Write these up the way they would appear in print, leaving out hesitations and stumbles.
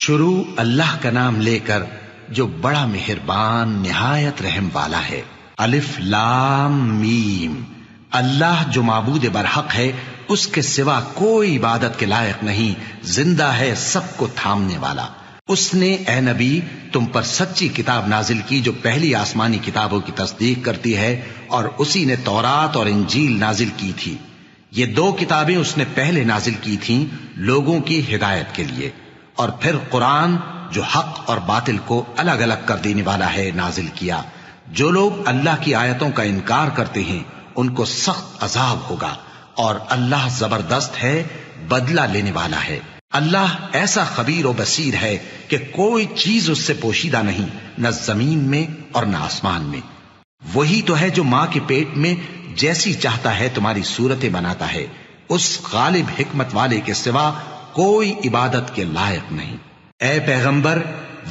شروع اللہ کا نام لے کر جو بڑا مہربان نہایت رحم والا ہے۔ الف لام میم، اللہ جو معبود برحق ہے، اس کے سوا کوئی عبادت کے لائق نہیں، زندہ ہے، سب کو تھامنے والا۔ اس نے اے نبی تم پر سچی کتاب نازل کی جو پہلی آسمانی کتابوں کی تصدیق کرتی ہے، اور اسی نے تورات اور انجیل نازل کی تھی۔ یہ دو کتابیں اس نے پہلے نازل کی تھیں لوگوں کی ہدایت کے لیے، اور پھر قرآن جو حق اور باطل کو الگ الگ کر دینے والا ہے نازل کیا۔ جو لوگ اللہ کی آیتوں کا انکار کرتے ہیں ان کو سخت عذاب ہوگا، اور اللہ زبردست ہے، بدلہ لینے والا ہے۔ اللہ ایسا خبیر و بصیر ہے کہ کوئی چیز اس سے پوشیدہ نہیں، نہ زمین میں اور نہ آسمان میں۔ وہی تو ہے جو ماں کے پیٹ میں جیسی چاہتا ہے تمہاری صورتیں بناتا ہے، اس غالب حکمت والے کے سوا کوئی عبادت کے لائق نہیں۔ اے پیغمبر،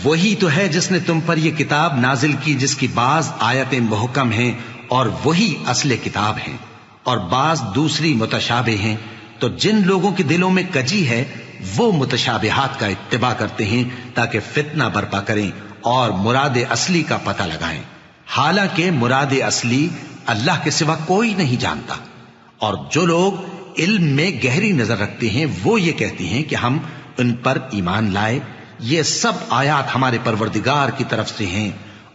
وہی تو ہے جس نے تم پر یہ کتاب نازل کی جس کی بعض آیتیں محکم ہیں اور وہی اصل کتاب ہیں، اور بعض دوسری متشابہ ہیں۔ تو جن لوگوں کے دلوں میں کجی ہے وہ متشابہات کا اتباع کرتے ہیں تاکہ فتنہ برپا کریں اور مراد اصلی کا پتہ لگائیں، حالانکہ مراد اصلی اللہ کے سوا کوئی نہیں جانتا۔ اور جو لوگ علم میں گہری نظر رکھتے ہیں وہ یہ کہتے ہیں کہ ہم ان پر ایمان لائے۔ یہ سب آیات ہمارے پروردگار کی طرف سے ہیں،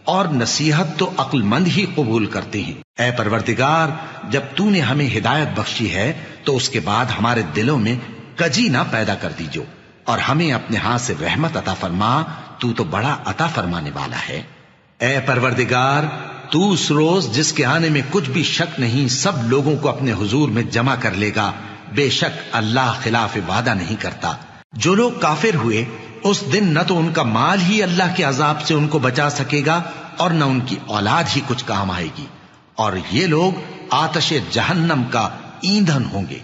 اور نصیحت تو عقل مند ہی قبول کرتے ہیں۔ اے پروردگار، جب تو نے ہمیں ہدایت بخشی ہے تو اس کے بعد ہمارے دلوں میں کجی نہ پیدا کر دیجو، اور ہمیں اپنے ہاتھ سے رحمت عطا فرما، تو بڑا عطا فرمانے والا ہے۔ اے پروردگار، تو اس روز جس کے آنے میں کچھ بھی شک نہیں سب لوگوں کو اپنے حضور میں جمع کر لے گا، بے شک اللہ خلاف وعدہ نہیں کرتا۔ جو لوگ کافر ہوئے اس دن نہ تو ان کا مال ہی اللہ کے عذاب سے ان کو بچا سکے گا اور نہ ان کی اولاد ہی کچھ کام آئے گی، اور یہ لوگ آتش جہنم کا ایندھن ہوں گے۔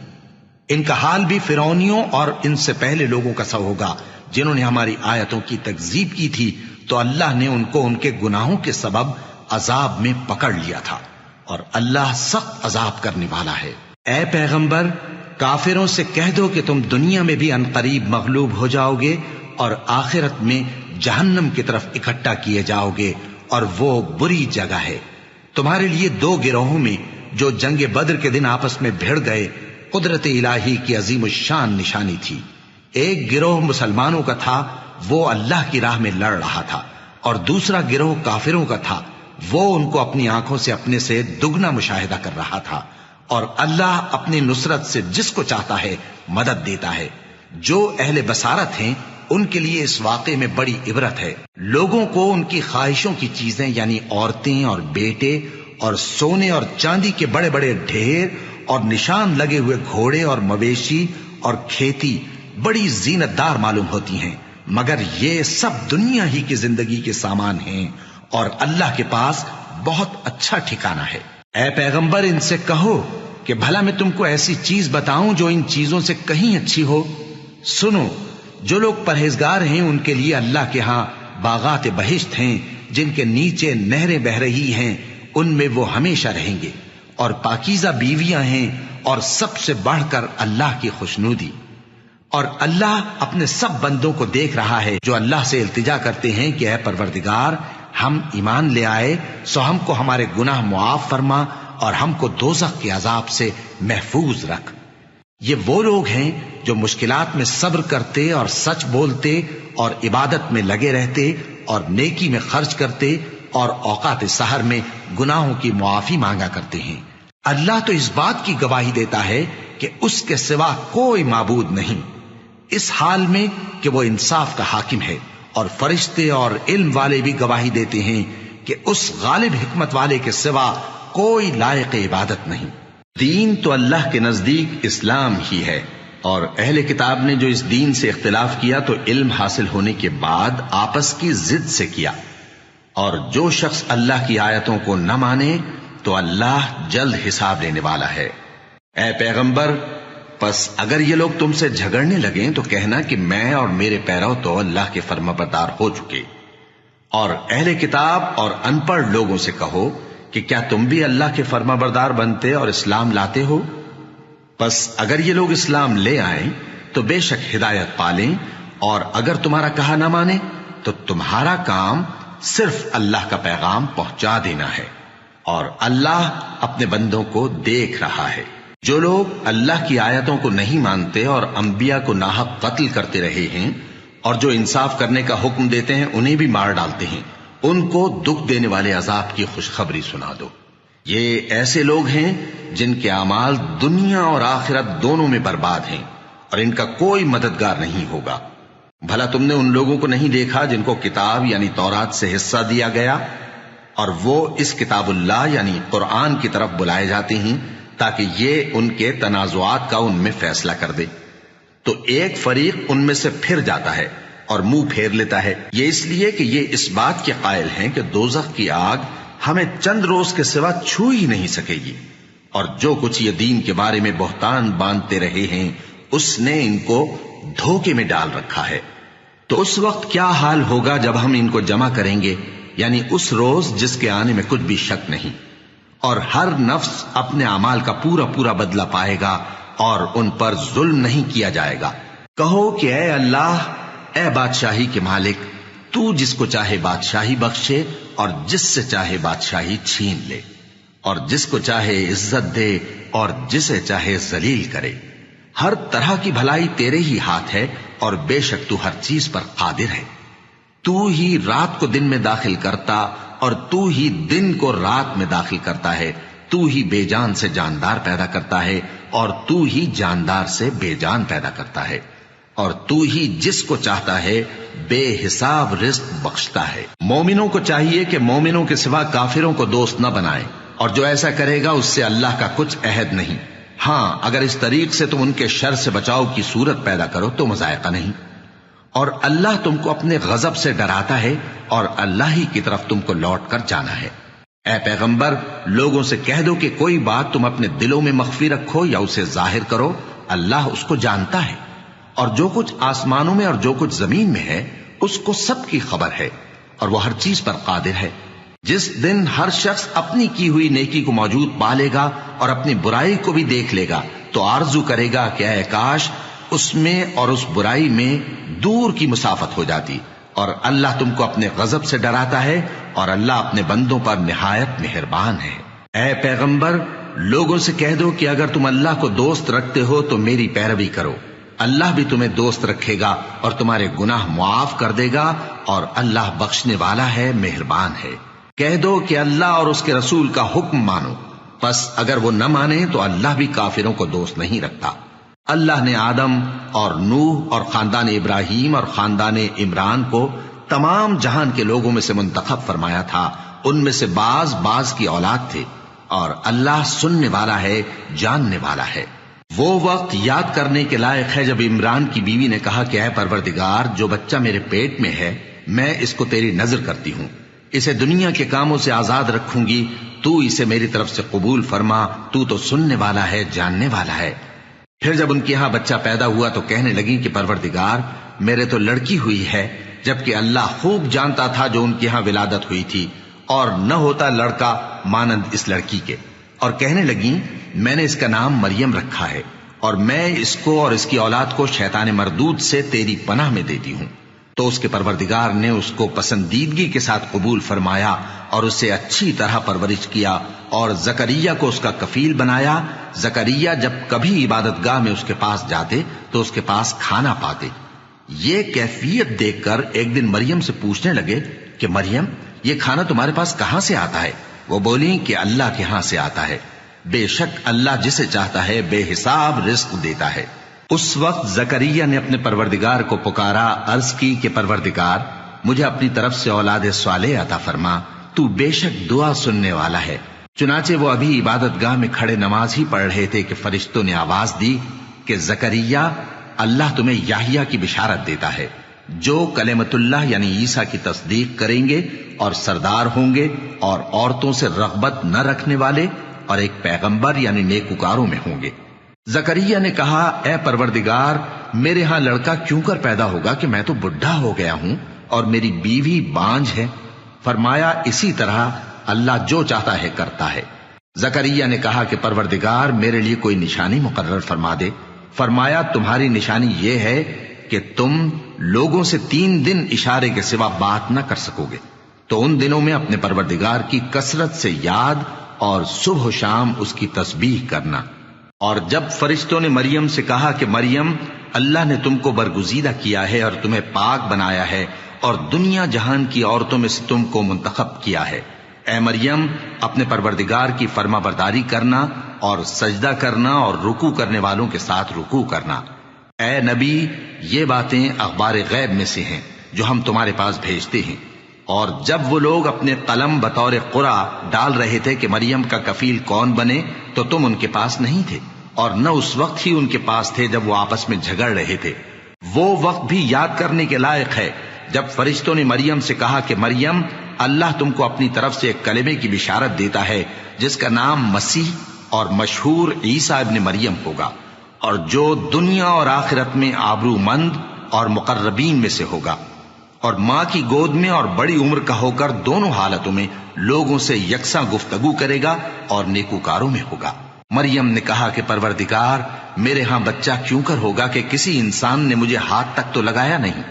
ان کا حال بھی فرعونیوں اور ان سے پہلے لوگوں کا سا ہوگا جنہوں نے ہماری آیتوں کی تکذیب کی تھی، تو اللہ نے ان کو ان کے گناہوں کے سبب عذاب میں پکڑ لیا تھا، اور اللہ سخت عذاب کرنے والا ہے۔ اے پیغمبر، کافروں سے کہہ دو کہ تم دنیا میں بھی عنقریب مغلوب ہو جاؤ گے اور آخرت میں جہنم کی طرف اکٹھا کیے جاؤ گے، اور وہ بری جگہ ہے۔ تمہارے لیے دو گروہوں میں جو جنگ بدر کے دن آپس میں بھڑ گئے قدرت الہی کی عظیم الشان نشانی تھی۔ ایک گروہ مسلمانوں کا تھا، وہ اللہ کی راہ میں لڑ رہا تھا، اور دوسرا گروہ کافروں کا تھا، وہ ان کو اپنی آنکھوں سے اپنے سے دگنا مشاہدہ کر رہا تھا۔ اور اللہ اپنی نصرت سے جس کو چاہتا ہے مدد دیتا ہے۔ جو اہل بصارت ہیں ان کے لیے اس واقعے میں بڑی عبرت ہے۔ لوگوں کو ان کی خواہشوں کی چیزیں یعنی عورتیں اور بیٹے اور سونے اور چاندی کے بڑے بڑے ڈھیر اور نشان لگے ہوئے گھوڑے اور مویشی اور کھیتی بڑی زینت دار معلوم ہوتی ہیں، مگر یہ سب دنیا ہی کی زندگی کے سامان ہیں، اور اللہ کے پاس بہت اچھا ٹھکانہ ہے۔ اے پیغمبر، ان سے کہو کہ بھلا میں تم کو ایسی چیز بتاؤں جو ان چیزوں سے کہیں اچھی ہو؟ سنو، جو لوگ پرہیزگار ہیں ان کے لیے اللہ کے ہاں باغات بہشت ہیں جن کے نیچے نہریں بہ رہی ہیں، ان میں وہ ہمیشہ رہیں گے، اور پاکیزہ بیویاں ہیں، اور سب سے بڑھ کر اللہ کی خوشنودی۔ اور اللہ اپنے سب بندوں کو دیکھ رہا ہے جو اللہ سے التجا کرتے ہیں کہ اے پروردگار، ہم ایمان لے آئے سو ہم کو ہمارے گناہ معاف فرما اور ہم کو دوزخ کے عذاب سے محفوظ رکھ۔ یہ وہ لوگ ہیں جو مشکلات میں صبر کرتے اور سچ بولتے اور عبادت میں لگے رہتے اور نیکی میں خرچ کرتے اور اوقات سحر میں گناہوں کی معافی مانگا کرتے ہیں۔ اللہ تو اس بات کی گواہی دیتا ہے کہ اس کے سوا کوئی معبود نہیں، اس حال میں کہ وہ انصاف کا حاکم ہے، اور فرشتے اور علم والے بھی گواہی دیتے ہیں کہ اس غالب حکمت والے کے سوا کوئی لائق عبادت نہیں۔ دین تو اللہ کے نزدیک اسلام ہی ہے، اور اہل کتاب نے جو اس دین سے اختلاف کیا تو علم حاصل ہونے کے بعد آپس کی ضد سے کیا، اور جو شخص اللہ کی آیتوں کو نہ مانے تو اللہ جلد حساب لینے والا ہے۔ اے پیغمبر، پس اگر یہ لوگ تم سے جھگڑنے لگیں تو کہنا کہ میں اور میرے پیرو تو اللہ کے فرمانبردار ہو چکے، اور اہل کتاب اور ان پڑھ لوگوں سے کہو کہ کیا تم بھی اللہ کے فرمانبردار بنتے اور اسلام لاتے ہو؟ پس اگر یہ لوگ اسلام لے آئیں تو بے شک ہدایت پالیں، اور اگر تمہارا کہا نہ مانے تو تمہارا کام صرف اللہ کا پیغام پہنچا دینا ہے، اور اللہ اپنے بندوں کو دیکھ رہا ہے۔ جو لوگ اللہ کی آیتوں کو نہیں مانتے اور انبیاء کو ناحق قتل کرتے رہے ہیں اور جو انصاف کرنے کا حکم دیتے ہیں انہیں بھی مار ڈالتے ہیں، ان کو دکھ دینے والے عذاب کی خوشخبری سنا دو۔ یہ ایسے لوگ ہیں جن کے اعمال دنیا اور آخرت دونوں میں برباد ہیں، اور ان کا کوئی مددگار نہیں ہوگا۔ بھلا تم نے ان لوگوں کو نہیں دیکھا جن کو کتاب یعنی تورات سے حصہ دیا گیا، اور وہ اس کتاب اللہ یعنی قرآن کی طرف بلائے جاتے ہیں تاکہ یہ ان کے تنازعات کا ان میں فیصلہ کر دے، تو ایک فریق ان میں سے پھر جاتا ہے اور منہ پھیر لیتا ہے، یہ اس لیے کہ یہ اس بات کے قائل ہیں کہ دوزخ کی آگ ہمیں چند روز کے سوا چھو ہی نہیں سکے گی، اور جو کچھ یہ دین کے بارے میں بہتان باندھتے رہے ہیں اس نے ان کو دھوکے میں ڈال رکھا ہے۔ تو اس وقت کیا حال ہوگا جب ہم ان کو جمع کریں گے، یعنی اس روز جس کے آنے میں کچھ بھی شک نہیں، اور ہر نفس اپنے اعمال کا پورا پورا بدلہ پائے گا اور ان پر ظلم نہیں کیا جائے گا۔ کہو کہ اے اللہ، اے بادشاہی کے مالک، تو جس کو چاہے بادشاہی بخشے اور جس سے چاہے بادشاہی چھین لے، اور جس کو چاہے عزت دے اور جسے چاہے ذلیل کرے۔ ہر طرح کی بھلائی تیرے ہی ہاتھ ہے، اور بے شک تو ہر چیز پر قادر ہے۔ تو ہی رات کو دن میں داخل کرتا اور تو ہی دن کو رات میں داخل کرتا ہے، تو ہی بے جان سے جاندار پیدا کرتا ہے اور تو ہی جاندار سے بے جان پیدا کرتا ہے، اور تو ہی جس کو چاہتا ہے بے حساب رزق بخشتا ہے۔ مومنوں کو چاہیے کہ مومنوں کے سوا کافروں کو دوست نہ بنائیں، اور جو ایسا کرے گا اس سے اللہ کا کچھ عہد نہیں۔ ہاں اگر اس طریق سے تم ان کے شر سے بچاؤ کی صورت پیدا کرو تو مذائقہ نہیں، اور اللہ تم کو اپنے غضب سے ڈراتا ہے، اور اللہ ہی کی طرف تم کو لوٹ کر جانا ہے۔ اے پیغمبر، لوگوں سے کہہ دو کہ کوئی بات تم اپنے دلوں میں مخفی رکھو یا اسے ظاہر کرو، اللہ اس کو جانتا ہے، اور جو کچھ آسمانوں میں اور جو کچھ زمین میں ہے اس کو سب کی خبر ہے، اور وہ ہر چیز پر قادر ہے۔ جس دن ہر شخص اپنی کی ہوئی نیکی کو موجود پا لے گا اور اپنی برائی کو بھی دیکھ لے گا تو آرزو کرے گا کہ اے کاش اس میں اور اس برائی میں دور کی مسافت ہو جاتی، اور اللہ تم کو اپنے غضب سے ڈراتا ہے، اور اللہ اپنے بندوں پر نہایت مہربان ہے۔ اے پیغمبر، لوگوں سے کہہ دو کہ اگر تم اللہ کو دوست رکھتے ہو تو میری پیروی کرو، اللہ بھی تمہیں دوست رکھے گا اور تمہارے گناہ معاف کر دے گا، اور اللہ بخشنے والا ہے، مہربان ہے۔ کہہ دو کہ اللہ اور اس کے رسول کا حکم مانو، پس اگر وہ نہ مانے تو اللہ بھی کافروں کو دوست نہیں رکھتا۔ اللہ نے آدم اور نوح اور خاندان ابراہیم اور خاندان عمران کو تمام جہان کے لوگوں میں سے منتخب فرمایا تھا، ان میں سے بعض بعض کی اولاد تھے، اور اللہ سننے والا ہے، جاننے والا ہے۔ وہ وقت یاد کرنے کے لائق ہے جب عمران کی بیوی نے کہا کہ اے پروردگار، جو بچہ میرے پیٹ میں ہے میں اس کو تیری نذر کرتی ہوں، اسے دنیا کے کاموں سے آزاد رکھوں گی، تو اسے میری طرف سے قبول فرما، تو سننے والا ہے، جاننے والا ہے۔ پھر جب ان کے ہاں بچہ پیدا ہوا تو کہنے لگی کہ پروردگار، میرے تو لڑکی ہوئی ہے، جبکہ اللہ خوب جانتا تھا جو ان کے ہاں ولادت ہوئی تھی، اور نہ ہوتا لڑکا مانند اس لڑکی کے، اور کہنے لگی میں نے اس کا نام مریم رکھا ہے، اور میں اس کو اور اس کی اولاد کو شیطان مردود سے تیری پناہ میں دیتی ہوں۔ تو اس کے پروردگار نے اس کو پسندیدگی کے ساتھ قبول فرمایا اور اسے اچھی طرح پرورش کیا، اور زکریا کو اس کا کفیل بنایا۔ زکریا جب کبھی عبادت گاہ میں اس کے پاس جاتے تو اس کے پاس کھانا پاتے۔ یہ کیفیت دیکھ کر ایک دن مریم سے پوچھنے لگے کہ مریم، یہ کھانا تمہارے پاس کہاں سے آتا ہے؟ وہ بولی کہ اللہ کے ہاں سے آتا ہے، بے شک اللہ جسے چاہتا ہے بے حساب رزق دیتا ہے۔ اس وقت زکریا نے اپنے پروردگار کو پکارا، عرض کی کہ پروردگار، مجھے اپنی طرف سے اولاد صالح عطا فرما، تو بے شک دعا سننے والا ہے۔ چنانچہ وہ ابھی عبادت گاہ میں کھڑے نماز ہی پڑھ رہے تھے کہ فرشتوں نے آواز دی کہ زکریا، اللہ تمہیں یحییٰ کی بشارت دیتا ہے، جو کلمۃ اللہ یعنی عیسیٰ کی تصدیق کریں گے اور سردار ہوں گے، اور عورتوں سے رغبت نہ رکھنے والے، اور ایک پیغمبر یعنی نیکوکاروں میں ہوں گے۔ زکریا نے کہا، اے پروردگار، میرے ہاں لڑکا کیوں کر پیدا ہوگا کہ میں تو بڈھا ہو گیا ہوں اور میری بیوی بانجھ ہے؟ فرمایا، اسی طرح اللہ جو چاہتا ہے کرتا ہے۔ زکریا نے کہا کہ پروردگار، میرے لیے کوئی نشانی مقرر فرما دے۔ فرمایا، تمہاری نشانی یہ ہے کہ تم لوگوں سے 3 دن اشارے کے سوا بات نہ کر سکو گے، تو ان دنوں میں اپنے پروردگار کی کثرت سے یاد اور صبح و شام اس کی تسبیح کرنا۔ اور جب فرشتوں نے مریم سے کہا کہ مریم، اللہ نے تم کو برگزیدہ کیا ہے اور تمہیں پاک بنایا ہے اور دنیا جہان کی عورتوں میں سے تم کو منتخب کیا ہے، اے مریم اپنے پروردگار کی فرما برداری کرنا اور سجدہ کرنا اور رکوع کرنے والوں کے ساتھ رکوع کرنا۔ اے نبی، یہ باتیں اخبار غیب میں سے ہیں جو ہم تمہارے پاس بھیجتے ہیں۔ اور جب وہ لوگ اپنے قلم بطور قرعہ ڈال رہے تھے کہ مریم کا کفیل کون بنے، تو تم ان کے پاس نہیں تھے، اور نہ اس وقت ہی ان کے پاس تھے جب وہ آپس میں جھگڑ رہے تھے۔ وہ وقت بھی یاد کرنے کے لائق ہے جب فرشتوں نے مریم سے کہا کہ مریم، اللہ تم کو اپنی طرف سے ایک کلمے کی بشارت دیتا ہے جس کا نام مسیح اور مشہور عیسیٰ ابن مریم ہوگا، اور جو دنیا اور آخرت میں آبرو مند اور مقربین میں سے ہوگا، اور ماں کی گود میں اور بڑی عمر کا ہو کر دونوں حالتوں میں لوگوں سے یکساں گفتگو کرے گا اور نیکوکاروں میں ہوگا۔ مریم نے کہا کہ پروردگار، میرے ہاں بچہ کیوں کر ہوگا کہ کسی انسان نے مجھے ہاتھ تک تو لگایا نہیں۔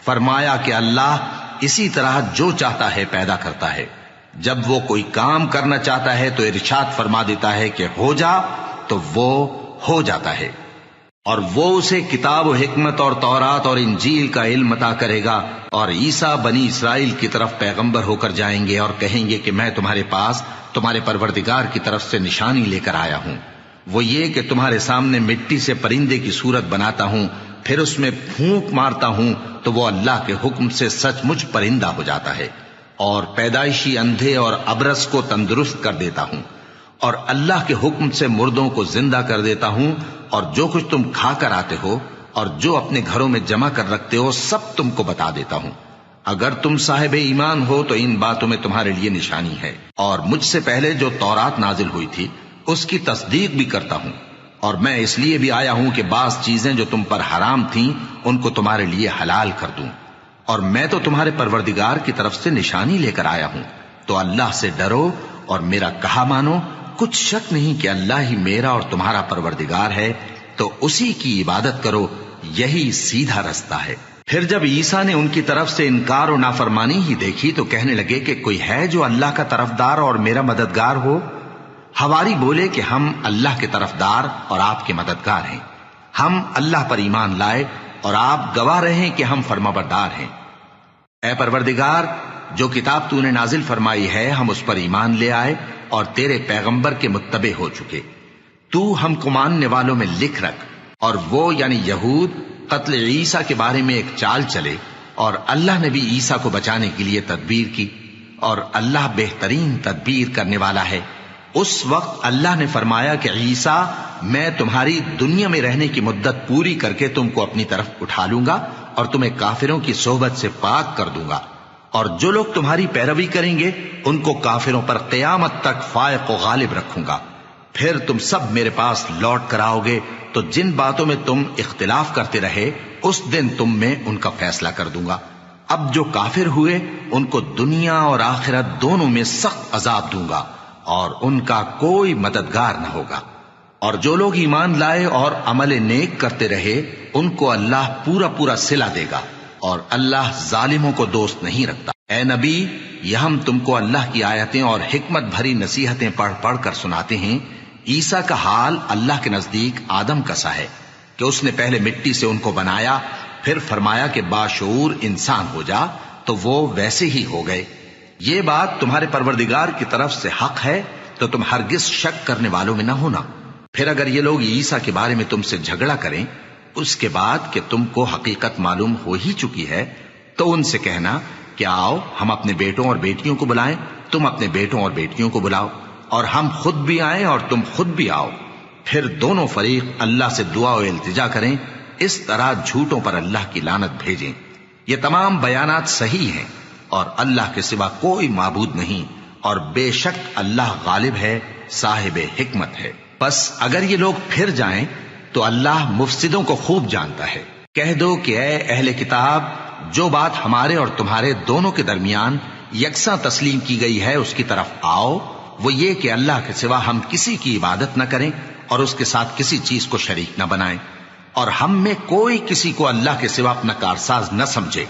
فرمایا کہ اللہ اسی طرح جو چاہتا ہے پیدا کرتا ہے، جب وہ کوئی کام کرنا چاہتا ہے تو ارشاد فرما دیتا ہے کہ ہو جا، تو وہ ہو جاتا ہے۔ اور وہ اسے کتاب و حکمت اور تورات اور انجیل کا علم عطا کرے گا، اور عیسیٰ بنی اسرائیل کی طرف پیغمبر ہو کر جائیں گے اور کہیں گے کہ میں تمہارے پاس تمہارے پروردگار کی طرف سے نشانی لے کر آیا ہوں، وہ یہ کہ تمہارے سامنے مٹی سے پرندے کی صورت بناتا ہوں، پھر اس میں پھونک مارتا ہوں تو وہ اللہ کے حکم سے سچ مچ پرندہ ہو جاتا ہے، اور پیدائشی اندھے اور ابرص کو تندرست کر دیتا ہوں، اور اللہ کے حکم سے مردوں کو زندہ کر دیتا ہوں، اور جو کچھ تم کھا کر آتے ہو اور جو اپنے گھروں میں جمع کر رکھتے ہو سب تم کو بتا دیتا ہوں۔ اگر تم صاحب ایمان ہو تو ان باتوں میں تمہارے لیے نشانی ہے، اور مجھ سے پہلے جو تورات نازل ہوئی تھی اس کی تصدیق بھی کرتا ہوں، اور میں اس لیے بھی آیا ہوں کہ بعض چیزیں جو تم پر حرام تھیں ان کو تمہارے لیے حلال کر دوں، اور میں تو تمہارے پروردگار کی طرف سے نشانی لے کر آیا ہوں۔ تو اللہ سے ڈرو اور میرا کہا مانو، کچھ شک نہیں کہ اللہ ہی میرا اور تمہارا پروردگار ہے، تو اسی کی عبادت کرو، یہی سیدھا رستہ ہے۔ پھر جب عیسیٰ نے ان کی طرف سے انکار و نافرمانی ہی دیکھی تو کہنے لگے کہ کوئی ہے جو اللہ کا طرفدار اور میرا مددگار ہو؟ حواری بولے کہ ہم اللہ کے طرفدار اور آپ کے مددگار ہیں، ہم اللہ پر ایمان لائے اور آپ گواہ رہے کہ ہم فرمانبردار ہیں۔ اے پروردگار، جو کتاب تو نے نازل فرمائی ہے ہم اس پر ایمان لے آئے اور تیرے پیغمبر کے متبع ہو چکے، تو ہم کو ماننے والوں میں لکھ رکھ۔ اور وہ یعنی یہود قتل عیسیٰ کے بارے میں ایک چال چلے، اور اللہ نے بھی عیسیٰ کو بچانے کے لیے تدبیر کی، اور اللہ بہترین تدبیر کرنے والا ہے۔ اس وقت اللہ نے فرمایا کہ عیسیٰ، میں تمہاری دنیا میں رہنے کی مدت پوری کر کے تم کو اپنی طرف اٹھا لوں گا اور تمہیں کافروں کی صحبت سے پاک کر دوں گا، اور جو لوگ تمہاری پیروی کریں گے ان کو کافروں پر قیامت تک فائق و غالب رکھوں گا۔ پھر تم سب میرے پاس لوٹ کر آؤ گے تو جن باتوں میں تم اختلاف کرتے رہے اس دن تم میں ان کا فیصلہ کر دوں گا۔ اب جو کافر ہوئے ان کو دنیا اور آخرت دونوں میں سخت عذاب دوں گا، اور ان کا کوئی مددگار نہ ہوگا۔ اور جو لوگ ایمان لائے اور عمل نیک کرتے رہے ان کو اللہ پورا پورا صلہ دے گا، اور اللہ ظالموں کو دوست نہیں رکھتا۔ اے نبی، یہ ہم تم کو اللہ کی آیتیں اور حکمت بھری نصیحتیں پڑھ پڑھ کر سناتے ہیں۔ عیسیٰ کا حال اللہ کے نزدیک آدم کا سا ہے کہ اس نے پہلے مٹی سے ان کو بنایا، پھر فرمایا کہ باشعور انسان ہو جا، تو وہ ویسے ہی ہو گئے۔ یہ بات تمہارے پروردگار کی طرف سے حق ہے، تو تم ہرگز شک کرنے والوں میں نہ ہونا۔ پھر اگر یہ لوگ عیسیٰ کے بارے میں تم سے جھگڑا کریں اس کے بعد کہ تم کو حقیقت معلوم ہو ہی چکی ہے، تو ان سے کہنا کہ آؤ ہم اپنے بیٹوں اور بیٹیوں کو بلائیں، تم اپنے بیٹوں اور بیٹیوں کو بلاؤ، اور ہم خود بھی آئیں اور تم خود بھی آؤ، پھر دونوں فریق اللہ سے دعا و التجا کریں، اس طرح جھوٹوں پر اللہ کی لعنت بھیجیں۔ یہ تمام بیانات صحیح ہیں، اور اللہ کے سوا کوئی معبود نہیں، اور بے شک اللہ غالب ہے، صاحب حکمت ہے۔ بس اگر یہ لوگ پھر جائیں تو اللہ مفسدوں کو خوب جانتا ہے۔ کہہ دو کہ اے اہل کتاب، جو بات ہمارے اور تمہارے دونوں کے درمیان یکساں تسلیم کی گئی ہے اس کی طرف آؤ، وہ یہ کہ اللہ کے سوا ہم کسی کی عبادت نہ کریں اور اس کے ساتھ کسی چیز کو شریک نہ بنائیں۔ اور ہم میں کوئی کسی کو اللہ کے سوا اپنا کارساز نہ سمجھے۔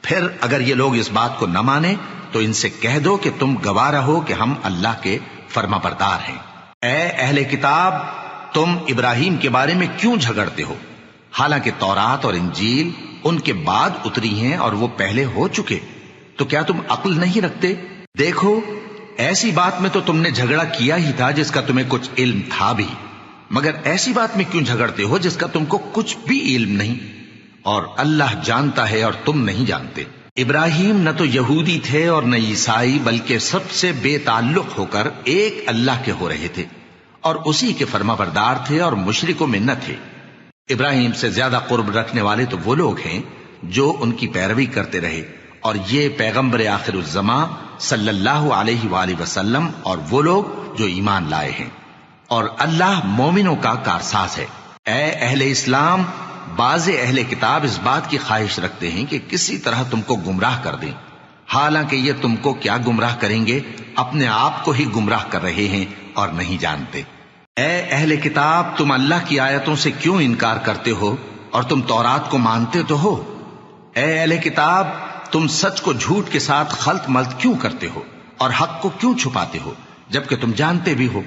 پھر اگر یہ لوگ اس بات کو نہ مانے تو ان سے کہہ دو کہ تم گواہ رہو کہ ہم اللہ کے فرما بردار ہیں۔ اے اہل کتاب، تم ابراہیم کے بارے میں کیوں جھگڑتے ہو؟ حالانکہ تورات اور انجیل ان کے بعد اتری ہیں اور وہ پہلے ہو چکے، تو کیا تم عقل نہیں رکھتے؟ دیکھو، ایسی بات میں تو تم نے جھگڑا کیا ہی تھا جس کا تمہیں کچھ علم تھا بھی، مگر ایسی بات میں کیوں جھگڑتے ہو جس کا تم کو کچھ بھی علم نہیں؟ اور اللہ جانتا ہے اور تم نہیں جانتے۔ ابراہیم نہ تو یہودی تھے اور نہ عیسائی، بلکہ سب سے بے تعلق ہو کر ایک اللہ کے ہو رہے تھے اور اسی کے فرما بردار تھے اور مشرکوں میں نہ تھے۔ ابراہیم سے زیادہ قرب رکھنے والے تو وہ لوگ ہیں جو ان کی پیروی کرتے رہے، اور یہ پیغمبر آخر الزماں صلی اللہ علیہ وآلہ وسلم اور وہ لوگ جو ایمان لائے ہیں، اور اللہ مومنوں کا کارساز ہے۔ اے اہل اسلام، بعض اہل کتاب اس بات کی خواہش رکھتے ہیں کہ کسی طرح تم کو گمراہ کر دیں، حالانکہ یہ تم کو کیا گمراہ کریں گے، اپنے آپ کو ہی گمراہ کر رہے ہیں اور نہیں جانتے۔ اے اہل کتاب، تم اللہ کی آیتوں سے کیوں انکار کرتے ہو اور تم تورات کو مانتے تو ہو؟ اے اہل کتاب، تم سچ کو جھوٹ کے ساتھ خلط ملط کیوں کرتے ہو اور حق کو کیوں چھپاتے ہو جبکہ تم جانتے بھی ہو؟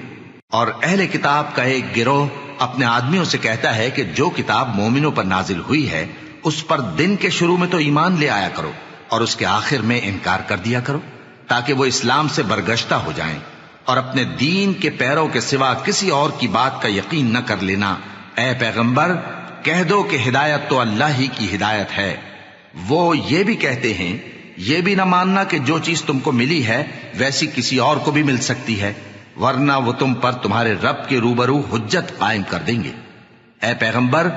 اور اہل کتاب کا ایک گروہ اپنے آدمیوں سے کہتا ہے کہ جو کتاب مومنوں پر نازل ہوئی ہے اس پر دن کے شروع میں تو ایمان لے آیا کرو اور اس کے آخر میں انکار کر دیا کرو، تاکہ وہ اسلام سے برگشتہ ہو جائیں، اور اپنے دین کے پیروں کے سوا کسی اور کی بات کا یقین نہ کر لینا۔ اے پیغمبر، کہہ دو کہ ہدایت تو اللہ ہی کی ہدایت ہے۔ وہ یہ بھی کہتے ہیں، یہ بھی نہ ماننا کہ جو چیز تم کو ملی ہے ویسی کسی اور کو بھی مل سکتی ہے، ورنہ وہ تم پر تمہارے رب کے روبرو حجت قائم کر دیں گے۔ اے پیغمبر،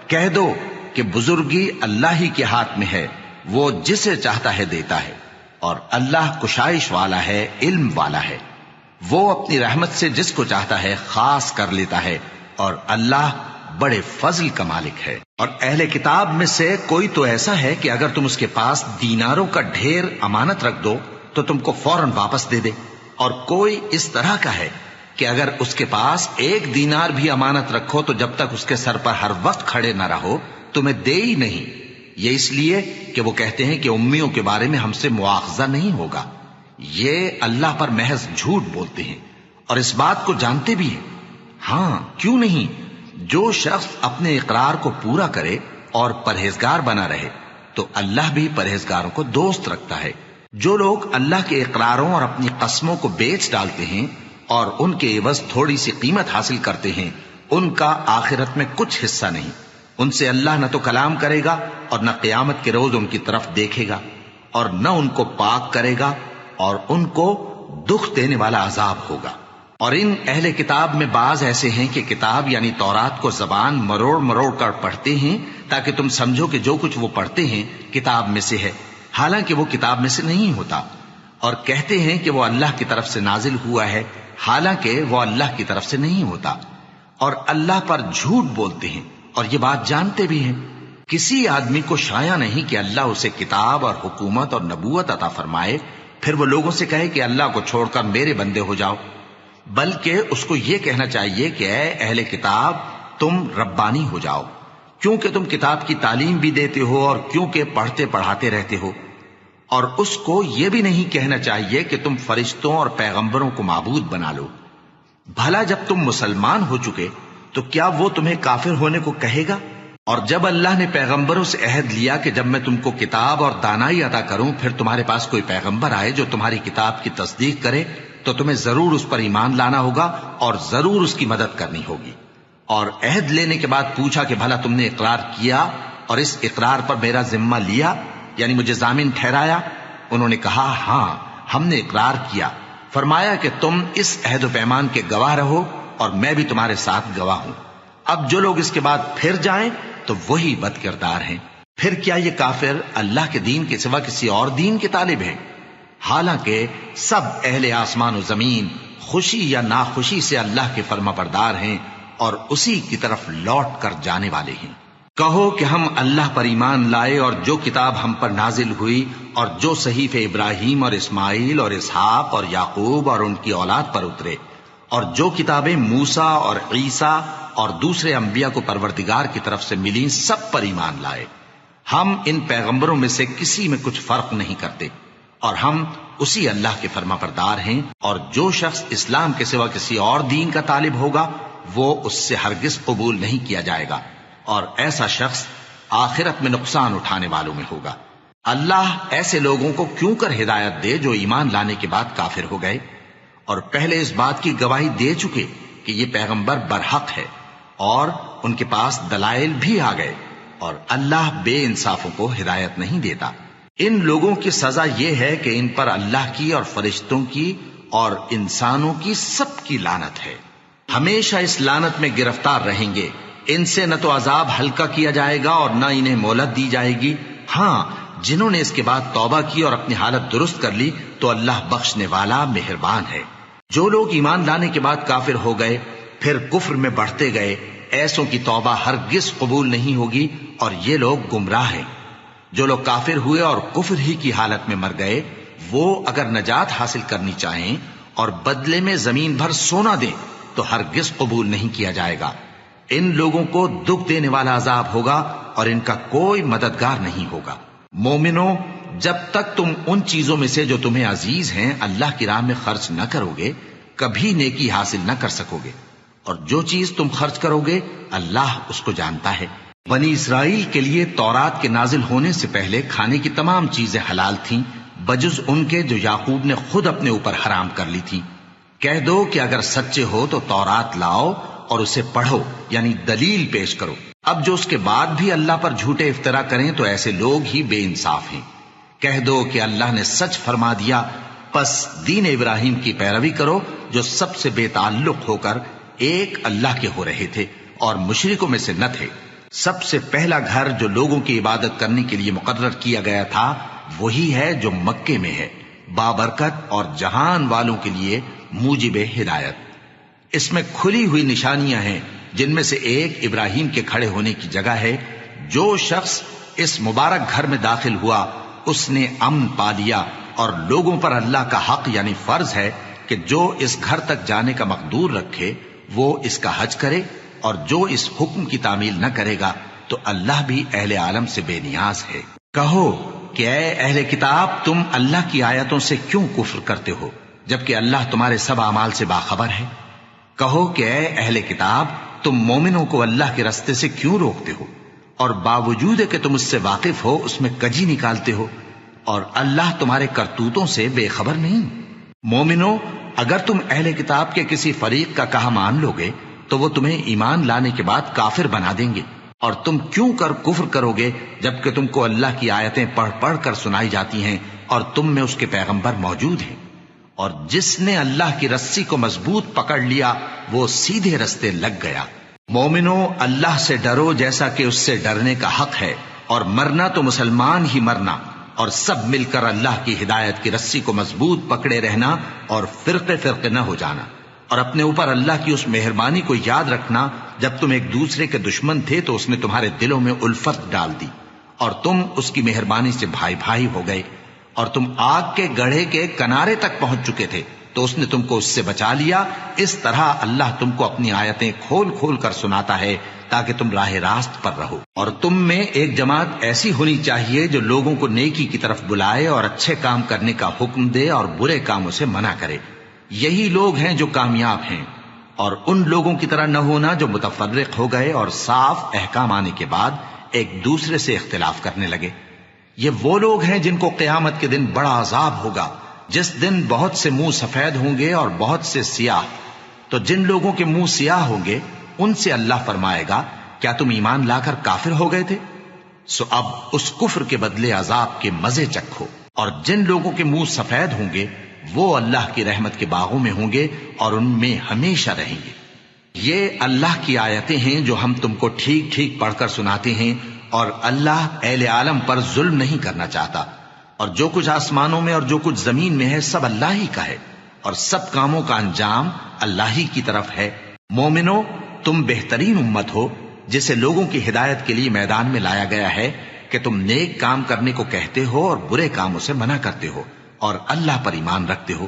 کہہ دو کہ بزرگی اللہ ہی کے ہاتھ میں ہے، وہ جسے چاہتا ہے دیتا ہے، اور اللہ کشائش والا ہے، علم والا ہے۔ وہ اپنی رحمت سے جس کو چاہتا ہے خاص کر لیتا ہے، اور اللہ بڑے فضل کا مالک ہے۔ اور اہل کتاب میں سے کوئی تو ایسا ہے کہ اگر تم اس کے پاس دیناروں کا ڈھیر امانت رکھ دو تو تم کو فوراً واپس دے دے، اور کوئی اس طرح کا ہے کہ اگر اس کے پاس 1 دینار بھی امانت رکھو تو جب تک اس کے سر پر ہر وقت کھڑے نہ رہو تمہیں دے ہی نہیں۔ یہ اس لیے کہ وہ کہتے ہیں کہ امیوں کے بارے میں ہم سے مواخذہ نہیں ہوگا۔ یہ اللہ پر محض جھوٹ بولتے ہیں اور اس بات کو جانتے بھی ہیں۔ ہاں، کیوں نہیں؟ جو شخص اپنے اقرار کو پورا کرے اور پرہیزگار بنا رہے تو اللہ بھی پرہیزگاروں کو دوست رکھتا ہے۔ جو لوگ اللہ کے اقراروں اور اپنی قسموں کو بیچ ڈالتے ہیں اور ان کے عوض تھوڑی سی قیمت حاصل کرتے ہیں، ان کا آخرت میں کچھ حصہ نہیں۔ ان سے اللہ نہ تو کلام کرے گا اور نہ قیامت کے روز ان کی طرف دیکھے گا، اور نہ ان کو پاک کرے گا، اور ان کو دکھ دینے والا عذاب ہوگا۔ اور ان اہل کتاب میں بعض ایسے ہیں کہ کتاب یعنی تورات کو زبان مروڑ مروڑ کر پڑھتے ہیں تاکہ تم سمجھو کہ جو کچھ وہ پڑھتے ہیں کتاب میں سے ہے، حالانکہ وہ کتاب میں سے نہیں ہوتا، اور کہتے ہیں کہ وہ اللہ کی طرف سے نازل ہوا ہے، حالانکہ وہ اللہ کی طرف سے نہیں ہوتا، اور اللہ پر جھوٹ بولتے ہیں اور یہ بات جانتے بھی ہیں۔ کسی آدمی کو شایع نہیں کہ اللہ اسے کتاب اور حکومت اور نبوت عطا فرمائے پھر وہ لوگوں سے کہے کہ اللہ کو چھوڑ کر میرے بندے ہو جاؤ، بلکہ اس کو یہ کہنا چاہیے کہ اے اہل کتاب، تم ربانی ہو جاؤ، کیونکہ تم کتاب کی تعلیم بھی دیتے ہو اور کیونکہ پڑھتے پڑھاتے رہتے ہو۔ اور اس کو یہ بھی نہیں کہنا چاہیے کہ تم فرشتوں اور پیغمبروں کو معبود بنا لو۔ بھلا جب تم مسلمان ہو چکے تو کیا وہ تمہیں کافر ہونے کو کہے گا؟ اور جب اللہ نے پیغمبروں سے عہد لیا کہ جب میں تم کو کتاب اور دانائی عطا کروں پھر تمہارے پاس کوئی پیغمبر آئے جو تمہاری کتاب کی تصدیق کرے تو تمہیں ضرور اس پر ایمان لانا ہوگا اور ضرور اس کی مدد کرنی ہوگی۔ اور عہد لینے کے بعد پوچھا کہ بھلا تم نے اقرار کیا اور اس اقرار پر میرا ذمہ لیا، یعنی مجھے ضامن ٹھہرایا؟ انہوں نے کہا ہاں، ہم نے اقرار کیا۔ فرمایا کہ تم اس عہد و پیمان کے گواہ رہو اور میں بھی تمہارے ساتھ گواہ ہوں۔ اب جو لوگ اس کے بعد پھر جائیں تو وہی بد کردار ہیں۔ پھر کیا یہ کافر اللہ کے دین کے سوا کسی اور دین کے طالب ہیں؟ حالانکہ سب اہل آسمان و زمین خوشی یا ناخوشی سے اللہ کے فرما بردار ہیں اور اسی کی طرف لوٹ کر جانے والے ہیں۔ کہو کہ ہم اللہ پر ایمان لائے اور جو کتاب ہم پر نازل ہوئی اور جو صحیفے ابراہیم اور اسماعیل اور اسحاق اور یعقوب اور ان کی اولاد پر اترے، اور جو کتابیں موسیٰ اور عیسیٰ اور دوسرے انبیاء کو پروردگار کی طرف سے ملی سب پر ایمان لائے۔ ہم ان پیغمبروں میں سے کسی میں کچھ فرق نہیں کرتے، اور ہم اسی اللہ کے فرما بردار ہیں، اور جو شخص اسلام کے سوا کسی اور دین کا طالب ہوگا وہ اس سے ہرگز قبول نہیں کیا جائے گا، اور ایسا شخص آخرت میں نقصان اٹھانے والوں میں ہوگا۔ اللہ ایسے لوگوں کو کیوں کر ہدایت دے جو ایمان لانے کے بعد کافر ہو گئے اور پہلے اس بات کی گواہی دے چکے کہ یہ پیغمبر برحق ہے اور ان کے پاس دلائل بھی آ گئے، اور اللہ بے انصافوں کو ہدایت نہیں دیتا۔ ان لوگوں کی سزا یہ ہے کہ ان پر اللہ کی اور فرشتوں کی اور انسانوں کی سب کی لعنت ہے، ہمیشہ اس لعنت میں گرفتار رہیں گے۔ ان سے نہ تو عذاب ہلکا کیا جائے گا اور نہ انہیں مہلت دی جائے گی۔ ہاں، جنہوں نے اس کے بعد توبہ کی اور اپنی حالت درست کر لی تو اللہ بخشنے والا مہربان ہے۔ جو لوگ ایمان لانے کے بعد کافر ہو گئے پھر کفر میں بڑھتے گئے، ایسوں کی توبہ ہرگز قبول نہیں ہوگی، اور یہ لوگ گمراہ ہیں۔ جو لوگ کافر ہوئے اور کفر ہی کی حالت میں مر گئے، وہ اگر نجات حاصل کرنی چاہیں اور بدلے میں زمین بھر سونا دیں تو ہرگز قبول نہیں کیا جائے گا۔ ان لوگوں کو دکھ دینے والا عذاب ہوگا اور ان کا کوئی مددگار نہیں ہوگا۔ مومنوں، جب تک تم ان چیزوں میں سے جو تمہیں عزیز ہیں اللہ کی راہ میں خرچ نہ کرو گے کبھی نیکی حاصل نہ کر سکو گے، اور جو چیز تم خرچ کرو گے اللہ اس کو جانتا ہے۔ بنی اسرائیل کے لیے تورات کے نازل ہونے سے پہلے کھانے کی تمام چیزیں حلال تھیں بجز ان کے جو یعقوب نے خود اپنے اوپر حرام کر لی تھی۔ کہہ دو کہ اگر سچے ہو تو تورات لاؤ اور اسے پڑھو، یعنی دلیل پیش کرو۔ اب جو اس کے بعد بھی اللہ پر جھوٹے افطرا کریں تو ایسے لوگ ہی بے انصاف ہیں۔ کہہ دو کہ اللہ نے سچ فرما دیا، پس دین ابراہیم کی پیروی کرو جو سب سے بے تعلق ہو کر ایک اللہ کے ہو رہے تھے اور مشرکوں میں سے نہ تھے۔ سب سے پہلا گھر جو لوگوں کی عبادت کرنے کے لیے مقرر کیا گیا تھا وہی ہے جو مکے میں ہے، بابرکت اور جہان والوں کے لیے موجب ہدایت۔ اس میں کھلی ہوئی نشانیاں ہیں، جن میں سے ایک ابراہیم کے کھڑے ہونے کی جگہ ہے۔ جو شخص اس مبارک گھر میں داخل ہوا اس نے امن پا لیا، اور لوگوں پر اللہ کا حق یعنی فرض ہے کہ جو اس گھر تک جانے کا مقدور رکھے وہ اس کا حج کرے، اور جو اس حکم کی تعمیل نہ کرے گا تو اللہ بھی اہل عالم سے بے نیاز ہے۔ کہو کہ اے اہل کتاب، تم اللہ کی آیتوں سے کیوں کفر کرتے ہو جبکہ اللہ تمہارے سب اعمال سے باخبر ہے؟ کہو کہ اے اہل کتاب، تم مومنوں کو اللہ کے رستے سے کیوں روکتے ہو، اور باوجود کہ تم اس سے واقف ہو اس میں کجی نکالتے ہو، اور اللہ تمہارے کرتوتوں سے بے خبر نہیں؟ مومنوں، اگر تم اہل کتاب کے کسی فریق کا کہا مان لو گے تو وہ تمہیں ایمان لانے کے بعد کافر بنا دیں گے، اور تم کیوں کر کفر کرو گے جبکہ تم کو اللہ کی آیتیں پڑھ پڑھ کر سنائی جاتی ہیں اور تم میں اس کے پیغمبر موجود ہیں؟ اور جس نے اللہ کی رسی کو مضبوط پکڑ لیا وہ سیدھے رستے لگ گیا۔ مومنوں، اللہ سے ڈرو جیسا کہ اس سے ڈرنے کا حق ہے، اور مرنا تو مسلمان ہی مرنا، اور سب مل کر اللہ کی ہدایت کی رسی کو مضبوط پکڑے رہنا اور فرقے فرقے نہ ہو جانا، اور اپنے اوپر اللہ کی اس مہربانی کو یاد رکھنا جب تم ایک دوسرے کے دشمن تھے تو اس نے تمہارے دلوں میں الفت ڈال دی اور تم اس کی مہربانی سے بھائی بھائی ہو گئے، اور تم آگ کے گڑھے کے کنارے تک پہنچ چکے تھے تو اس نے تم کو اس سے بچا لیا۔ اس طرح اللہ تم کو اپنی آیتیں کھول کھول کر سناتا ہے تاکہ تم راہ راست پر رہو۔ اور تم میں ایک جماعت ایسی ہونی چاہیے جو لوگوں کو نیکی کی طرف بلائے اور اچھے کام کرنے کا حکم دے اور برے کاموں سے منع کرے۔ یہی لوگ ہیں جو کامیاب ہیں، اور ان لوگوں کی طرح نہ ہونا جو متفرق ہو گئے اور صاف احکام آنے کے بعد ایک دوسرے سے اختلاف کرنے لگے۔ یہ وہ لوگ ہیں جن کو قیامت کے دن بڑا عذاب ہوگا، جس دن بہت سے منہ سفید ہوں گے اور بہت سے سیاہ۔ تو جن لوگوں کے منہ سیاہ ہوں گے ان سے اللہ فرمائے گا، کیا تم ایمان لا کر کافر ہو گئے تھے؟ سو اب اس کفر کے بدلے عذاب کے مزے چکھو۔ اور جن لوگوں کے منہ سفید ہوں گے وہ اللہ کی رحمت کے باغوں میں ہوں گے اور ان میں ہمیشہ رہیں گے۔ یہ اللہ کی آیتیں ہیں جو ہم تم کو ٹھیک ٹھیک پڑھ کر سناتے ہیں، اور اللہ اہل عالم پر ظلم نہیں کرنا چاہتا، اور جو کچھ آسمانوں میں اور جو کچھ زمین میں ہے سب اللہ ہی کا ہے، اور سب کاموں کا انجام اللہ ہی کی طرف ہے۔ مومنو، تم بہترین امت ہو جسے لوگوں کی ہدایت کے لیے میدان میں لایا گیا ہے کہ تم نیک کام کرنے کو کہتے ہو اور برے کاموں سے منع کرتے ہو اور اللہ پر ایمان رکھتے ہو۔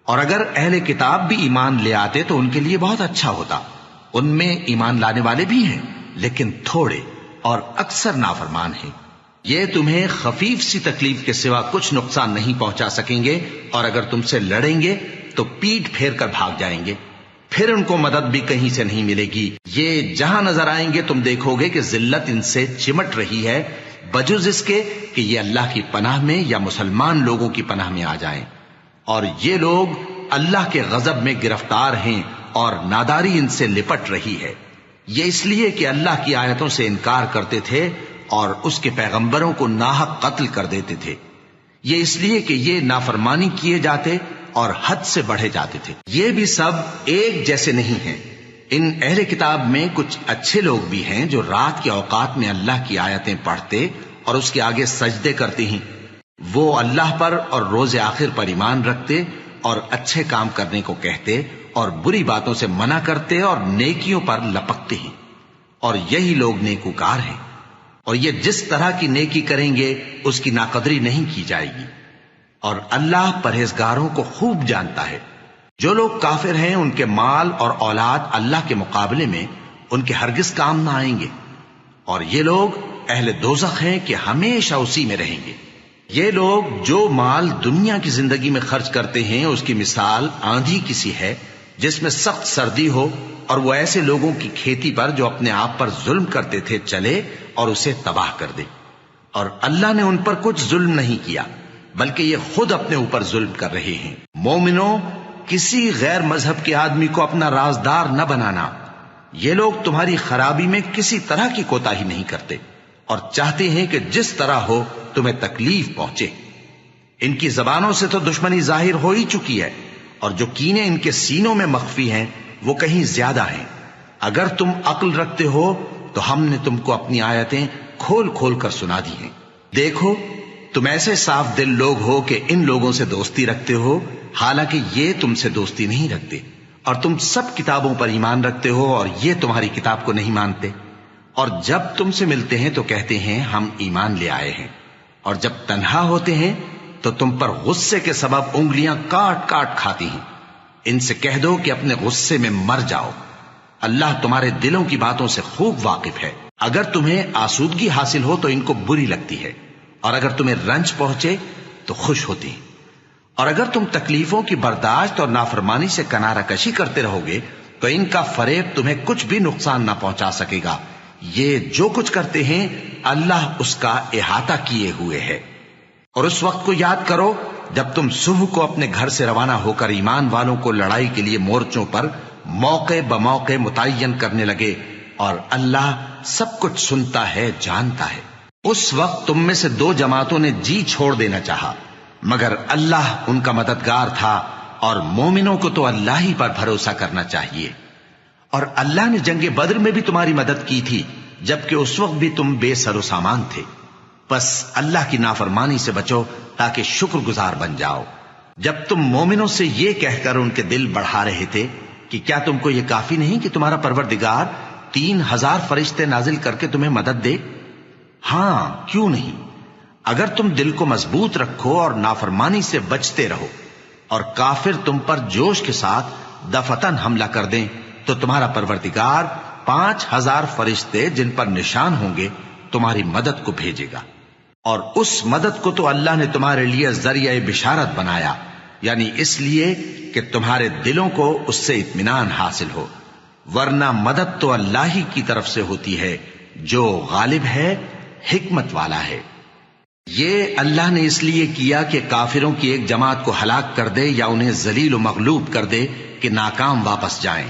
اور اگر اہل کتاب بھی ایمان لے آتے تو ان کے لیے بہت اچھا ہوتا، ان میں ایمان لانے والے بھی ہیں لیکن تھوڑے اور اکثر نافرمان ہیں۔ یہ تمہیں خفیف سی تکلیف کے سوا کچھ نقصان نہیں پہنچا سکیں گے، اور اگر تم سے لڑیں گے تو پیٹ پھیر کر بھاگ جائیں گے، پھر ان کو مدد بھی کہیں سے نہیں ملے گی۔ یہ جہاں نظر آئیں گے تم دیکھو گے کہ ذلت ان سے چمٹ رہی ہے، بجز اس کے کہ یہ اللہ کی پناہ میں یا مسلمان لوگوں کی پناہ میں آ جائیں، اور یہ لوگ اللہ کے غضب میں گرفتار ہیں اور ناداری ان سے لپٹ رہی ہے۔ یہ اس لیے کہ اللہ کی آیتوں سے انکار کرتے تھے اور اس کے پیغمبروں کو ناحق قتل کر دیتے تھے۔ یہ اس لیے کہ یہ نافرمانی کیے جاتے اور حد سے بڑھے جاتے تھے۔ یہ بھی سب ایک جیسے نہیں ہیں۔ ان اہل کتاب میں کچھ اچھے لوگ بھی ہیں جو رات کے اوقات میں اللہ کی آیتیں پڑھتے اور اس کے آگے سجدے کرتے ہیں۔ وہ اللہ پر اور روز آخر پر ایمان رکھتے اور اچھے کام کرنے کو کہتے اور بری باتوں سے منع کرتے اور نیکیوں پر لپکتے ہیں، اور یہی لوگ نیکوکار ہیں۔ اور یہ جس طرح کی نیکی کریں گے اس کی ناقدری نہیں کی جائے گی، اور اللہ پرہیزگاروں کو خوب جانتا ہے۔ جو لوگ کافر ہیں ان کے مال اور اولاد اللہ کے مقابلے میں ان کے ہرگز کام نہ آئیں گے، اور یہ لوگ اہل دوزخ ہیں کہ ہمیشہ اسی میں رہیں گے۔ یہ لوگ جو مال دنیا کی زندگی میں خرچ کرتے ہیں اس کی مثال آندھی کسی ہے جس میں سخت سردی ہو، اور وہ ایسے لوگوں کی کھیتی پر جو اپنے آپ پر ظلم کرتے تھے چلے اور اسے تباہ کر دے۔ اور اللہ نے ان پر کچھ ظلم نہیں کیا بلکہ یہ خود اپنے اوپر ظلم کر رہے ہیں۔ مومنوں، کسی غیر مذہب کے آدمی کو اپنا رازدار نہ بنانا۔ یہ لوگ تمہاری خرابی میں کسی طرح کی کوتاہی نہیں کرتے اور چاہتے ہیں کہ جس طرح ہو تمہیں تکلیف پہنچے۔ ان کی زبانوں سے تو دشمنی ظاہر ہو ہی چکی ہے، اور جو کینے ان کے سینوں میں مخفی ہیں وہ کہیں زیادہ ہیں۔ اگر تم عقل رکھتے ہو تو ہم نے تم کو اپنی آیتیں کھول کھول کر سنا دی ہیں۔ دیکھو، تم ایسے صاف دل لوگ ہو کہ ان لوگوں سے دوستی رکھتے ہو، حالانکہ یہ تم سے دوستی نہیں رکھتے، اور تم سب کتابوں پر ایمان رکھتے ہو اور یہ تمہاری کتاب کو نہیں مانتے، اور جب تم سے ملتے ہیں تو کہتے ہیں ہم ایمان لے آئے ہیں، اور جب تنہا ہوتے ہیں تو تم پر غصے کے سبب انگلیاں کاٹ کاٹ کھاتی ہیں۔ ان سے کہہ دو کہ اپنے غصے میں مر جاؤ، اللہ تمہارے دلوں کی باتوں سے خوب واقف ہے۔ اگر تمہیں آسودگی حاصل ہو تو ان کو بری لگتی ہے، اور اگر تمہیں رنج پہنچے تو خوش ہوتی ہیں، اور اگر تم تکلیفوں کی برداشت اور نافرمانی سے کنارہ کشی کرتے رہو گے تو ان کا فریب تمہیں کچھ بھی نقصان نہ پہنچا سکے گا۔ یہ جو کچھ کرتے ہیں اللہ اس کا احاطہ کیے ہوئے ہے۔ اور اس وقت کو یاد کرو جب تم صبح کو اپنے گھر سے روانہ ہو کر ایمان والوں کو لڑائی کے لیے مورچوں پر موقع بموقع متعین کرنے لگے، اور اللہ سب کچھ سنتا ہے، جانتا ہے۔ اس وقت تم میں سے دو جماعتوں نے جی چھوڑ دینا چاہا، مگر اللہ ان کا مددگار تھا، اور مومنوں کو تو اللہ ہی پر بھروسہ کرنا چاہیے۔ اور اللہ نے جنگ بدر میں بھی تمہاری مدد کی تھی جبکہ اس وقت بھی تم بے سر و سامان تھے۔ بس اللہ کی نافرمانی سے بچو تاکہ شکر گزار بن جاؤ۔ جب تم مومنوں سے یہ کہہ کر ان کے دل بڑھا رہے تھے کہ کیا تم کو یہ کافی نہیں کہ تمہارا پروردگار 3000 فرشتے نازل کر کے تمہیں مدد دے؟ ہاں، کیوں نہیں؟ اگر تم دل کو مضبوط رکھو اور نافرمانی سے بچتے رہو، اور کافر تم پر جوش کے ساتھ دفتن حملہ کر دیں تو تمہارا پروردگار 5000 فرشتے جن پر نشان ہوں گے تمہاری مدد کو بھیجے گا۔ اور اس مدد کو تو اللہ نے تمہارے لیے ذریعہ بشارت بنایا، یعنی اس لیے کہ تمہارے دلوں کو اس سے اطمینان حاصل ہو، ورنہ مدد تو اللہ ہی کی طرف سے ہوتی ہے جو غالب ہے، حکمت والا ہے۔ یہ اللہ نے اس لیے کیا کہ کافروں کی ایک جماعت کو ہلاک کر دے یا انہیں ذلیل و مغلوب کر دے کہ ناکام واپس جائیں۔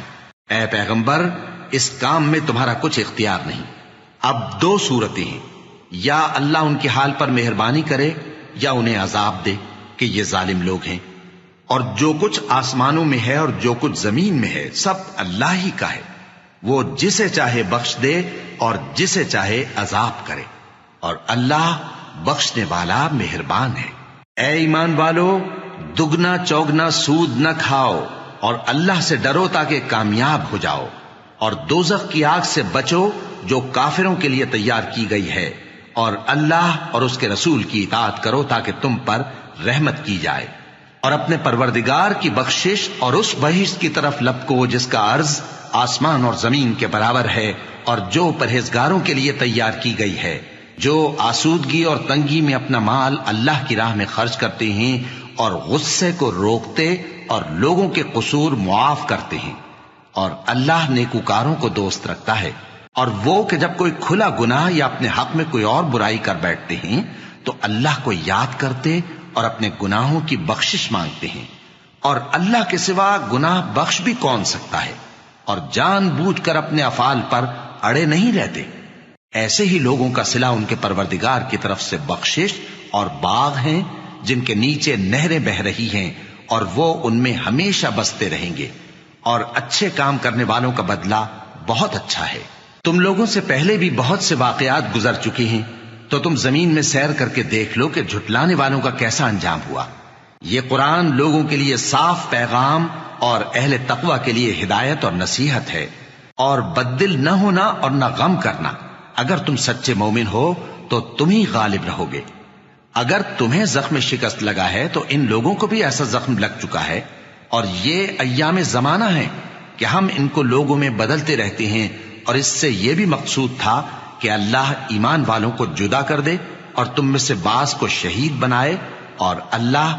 اے پیغمبر، اس کام میں تمہارا کچھ اختیار نہیں۔ اب دو صورتیں ہیں، یا اللہ ان کے حال پر مہربانی کرے یا انہیں عذاب دے کہ یہ ظالم لوگ ہیں۔ اور جو کچھ آسمانوں میں ہے اور جو کچھ زمین میں ہے سب اللہ ہی کا ہے، وہ جسے چاہے بخش دے اور جسے چاہے عذاب کرے، اور اللہ بخشنے والا مہربان ہے۔ اے ایمان والو، دگنا چوگنا سود نہ کھاؤ اور اللہ سے ڈرو تاکہ کامیاب ہو جاؤ، اور دوزخ کی آگ سے بچو جو کافروں کے لیے تیار کی گئی ہے، اور اللہ اور اس کے رسول کی اطاعت کرو تاکہ تم پر رحمت کی جائے، اور اپنے پروردگار کی بخشش اور اس بہشت کی طرف لپکو جس کا عرض آسمان اور زمین کے برابر ہے اور جو پرہیزگاروں کے لیے تیار کی گئی ہے، جو آسودگی اور تنگی میں اپنا مال اللہ کی راہ میں خرچ کرتے ہیں اور غصے کو روکتے اور لوگوں کے قصور معاف کرتے ہیں، اور اللہ نیکوکاروں کو دوست رکھتا ہے۔ اور وہ کہ جب کوئی کھلا گناہ یا اپنے حق میں کوئی اور برائی کر بیٹھتے ہیں تو اللہ کو یاد کرتے اور اپنے گناہوں کی بخشش مانگتے ہیں، اور اللہ کے سوا گناہ بخش بھی کون سکتا ہے، اور جان بوجھ کر اپنے افعال پر اڑے نہیں رہتے۔ ایسے ہی لوگوں کا صلہ ان کے پروردگار کی طرف سے بخشش اور باغ ہیں جن کے نیچے نہریں بہ رہی ہیں، اور وہ ان میں ہمیشہ بستے رہیں گے، اور اچھے کام کرنے والوں کا بدلہ بہت اچھا ہے۔ تم لوگوں سے پہلے بھی بہت سے واقعات گزر چکے ہیں، تو تم زمین میں سیر کر کے دیکھ لو کہ جھٹلانے والوں کا کیسا انجام ہوا۔ یہ قرآن لوگوں کے لیے صاف پیغام اور اہل تقوی کے لیے ہدایت اور نصیحت ہے، اور بددل نہ ہونا اور نہ غم کرنا۔ اگر تم سچے مومن ہو تو تم ہی غالب رہو گے۔ اگر تمہیں زخم شکست لگا ہے تو ان لوگوں کو بھی ایسا زخم لگ چکا ہے، اور یہ ایام زمانہ ہے کہ ہم ان کو لوگوں میں بدلتے رہتے ہیں، اور اس سے یہ بھی مقصود تھا کہ اللہ ایمان والوں کو جدا کر دے اور تم میں سے بعض کو شہید بنائے، اور اللہ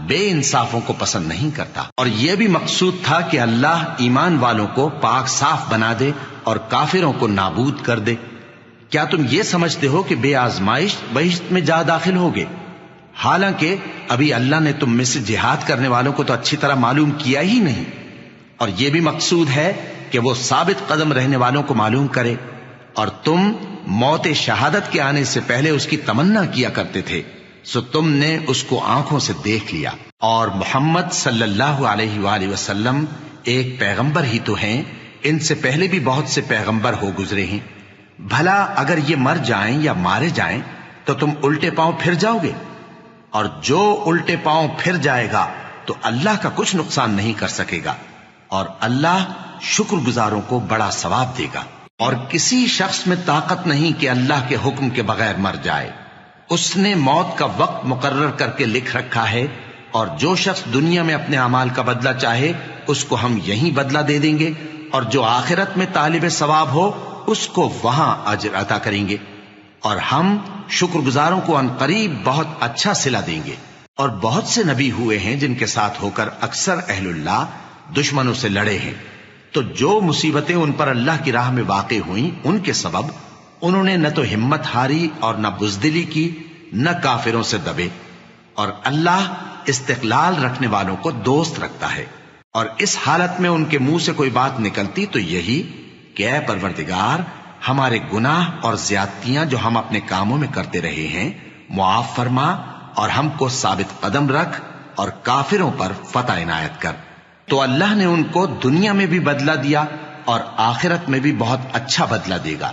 بے انصافوں کو پسند نہیں کرتا۔ اور یہ بھی مقصود تھا کہ اللہ ایمان والوں کو پاک صاف بنا دے اور کافروں کو نابود کر دے۔ کیا تم یہ سمجھتے ہو کہ بے آزمائش بہشت میں جا داخل ہوگے؟ حالانکہ ابھی اللہ نے تم میں سے جہاد کرنے والوں کو تو اچھی طرح معلوم کیا ہی نہیں، اور یہ بھی مقصود ہے کہ وہ ثابت قدم رہنے والوں کو معلوم کرے، اور تم موت شہادت کے آنے سے پہلے اس کی تمنا کیا کرتے تھے، سو تم نے اس کو آنکھوں سے دیکھ لیا۔ اور محمد صلی اللہ علیہ وآلہ وسلم ایک پیغمبر ہی تو ہیں، ان سے پہلے بھی بہت سے پیغمبر ہو گزرے ہیں۔ بھلا اگر یہ مر جائیں یا مارے جائیں تو تم الٹے پاؤں پھر جاؤ گے؟ اور جو الٹے پاؤں پھر جائے گا تو اللہ کا کچھ نقصان نہیں کر سکے گا، اور اللہ شکر گزاروں کو بڑا ثواب دے گا۔ اور کسی شخص میں طاقت نہیں کہ اللہ کے حکم کے بغیر مر جائے، اس نے موت کا وقت مقرر کر کے لکھ رکھا ہے، اور جو شخص دنیا میں اپنے اعمال کا بدلہ چاہے اس کو ہم یہیں بدلہ دے دیں گے، اور جو آخرت میں طالب ثواب ہو اس کو وہاں اجر عطا کریں گے، اور ہم شکر گزاروں کو ان قریب بہت اچھا صلہ دیں گے۔ اور بہت سے نبی ہوئے ہیں جن کے ساتھ ہو کر اکثر اہل اللہ دشمنوں سے لڑے ہیں، تو جو مصیبتیں ان پر اللہ کی راہ میں واقع ہوئیں ان کے سبب انہوں نے نہ تو ہمت ہاری اور نہ بزدلی کی، نہ کافروں سے دبے، اور اللہ استقلال رکھنے والوں کو دوست رکھتا ہے۔ اور اس حالت میں ان کے منہ سے کوئی بات نکلتی تو یہی کہ اے پروردگار، ہمارے گناہ اور زیادتیاں جو ہم اپنے کاموں میں کرتے رہے ہیں معاف فرما، اور ہم کو ثابت قدم رکھ، اور کافروں پر فتح عنایت کر۔ تو اللہ نے ان کو دنیا میں بھی بدلہ دیا اور آخرت میں بھی بہت اچھا بدلہ دے گا،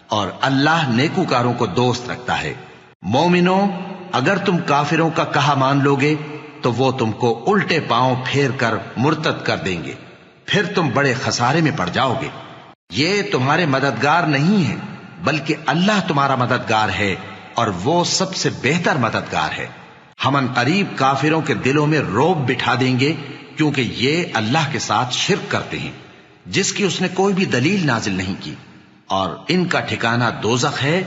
اور اللہ نیکوکاروں کو دوست رکھتا ہے۔ مومنوں، اگر تم کافروں کا کہا مان لوگے تو وہ تم کو الٹے پاؤں پھیر کر مرتد کر دیں گے، پھر تم بڑے خسارے میں پڑ جاؤ گے۔ یہ تمہارے مددگار نہیں ہے بلکہ اللہ تمہارا مددگار ہے، اور وہ سب سے بہتر مددگار ہے۔ ہم ان قریب کافروں کے دلوں میں رعب بٹھا دیں گے، کیونکہ یہ اللہ کے ساتھ شرک کرتے ہیں جس کی اس نے کوئی بھی دلیل نازل نہیں کی، اور ان کا ٹھکانہ دوزخ ہے،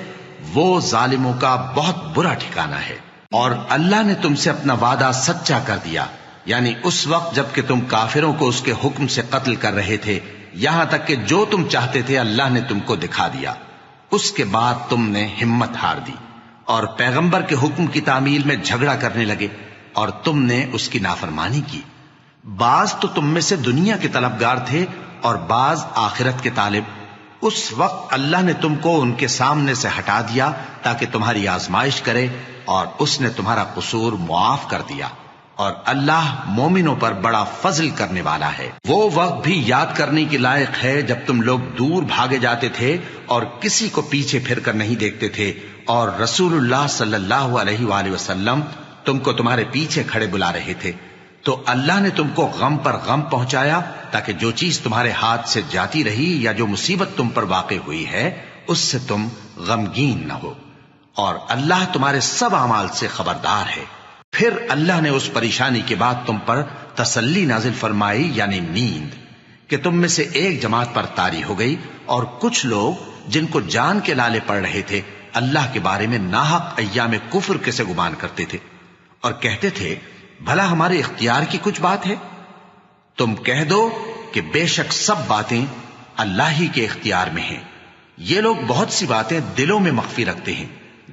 وہ ظالموں کا بہت برا ٹھکانہ ہے۔ اور اللہ نے تم سے اپنا وعدہ سچا کر دیا، یعنی اس وقت جب کہ تم کافروں کو اس کے حکم سے قتل کر رہے تھے، یہاں تک کہ جو تم چاہتے تھے اللہ نے تم کو دکھا دیا۔ اس کے بعد تم نے ہمت ہار دی اور پیغمبر کے حکم کی تعمیل میں جھگڑا کرنے لگے، اور تم نے اس کی نافرمانی کی۔ بعض تو تم میں سے دنیا کے طلبگار تھے اور بعض آخرت کے طالب۔ اس وقت اللہ نے تم کو ان کے سامنے سے ہٹا دیا تاکہ تمہاری آزمائش کرے، اور اس نے تمہارا قصور معاف کر دیا، اور اللہ مومنوں پر بڑا فضل کرنے والا ہے۔ وہ وقت بھی یاد کرنے کے لائق ہے جب تم لوگ دور بھاگے جاتے تھے اور کسی کو پیچھے پھر کر نہیں دیکھتے تھے، اور رسول اللہ صلی اللہ علیہ وآلہ وسلم تم کو تمہارے پیچھے کھڑے بلا رہے تھے، تو اللہ نے تم کو غم پر غم پہنچایا تاکہ جو چیز تمہارے ہاتھ سے جاتی رہی یا جو مصیبت تم پر واقع ہوئی ہے اس سے تم غمگین نہ ہو، اور اللہ تمہارے سب اعمال سے خبردار ہے۔ پھر اللہ نے اس پریشانی کے بعد تم پر تسلی نازل فرمائی، یعنی نیند، کہ تم میں سے ایک جماعت پر طاری ہو گئی اور کچھ لوگ جن کو جان کے لالے پڑ رہے تھے اللہ کے بارے میں ناحق ایام کفر کے سے گمان کرتے تھے اور کہتے تھے بھلا ہمارے اختیار کی کچھ بات ہے؟ تم کہہ دو کہ بے شک سب باتیں اللہ ہی کے اختیار میں ہیں. یہ لوگ بہت سی باتیں دلوں میں مخفی رکھتے ہیں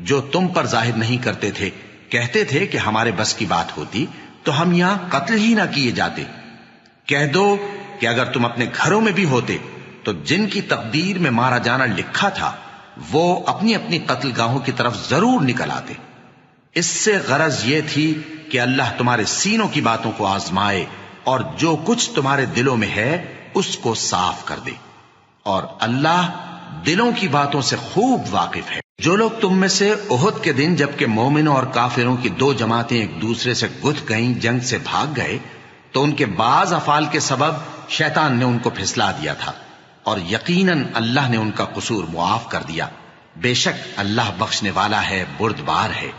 جو تم پر ظاہر نہیں کرتے تھے. کہتے تھے کہ ہمارے بس کی بات ہوتی تو ہم یہاں قتل ہی نہ کیے جاتے. کہہ دو کہ اگر تم اپنے گھروں میں بھی ہوتے تو جن کی تقدیر میں مارا جانا لکھا تھا وہ اپنی اپنی قتل گاہوں کی طرف ضرور نکل آتے. اس سے غرض یہ تھی کہ اللہ تمہارے سینوں کی باتوں کو آزمائے اور جو کچھ تمہارے دلوں میں ہے اس کو صاف کر دے. اور اللہ دلوں کی باتوں سے خوب واقف ہے. جو لوگ تم میں سے احد کے دن جبکہ مومنوں اور کافروں کی دو جماعتیں ایک دوسرے سے گتھ گئیں جنگ سے بھاگ گئے تو ان کے بعض افعال کے سبب شیطان نے ان کو پھسلا دیا تھا اور یقیناً اللہ نے ان کا قصور معاف کر دیا. بے شک اللہ بخشنے والا ہے بردبار ہے.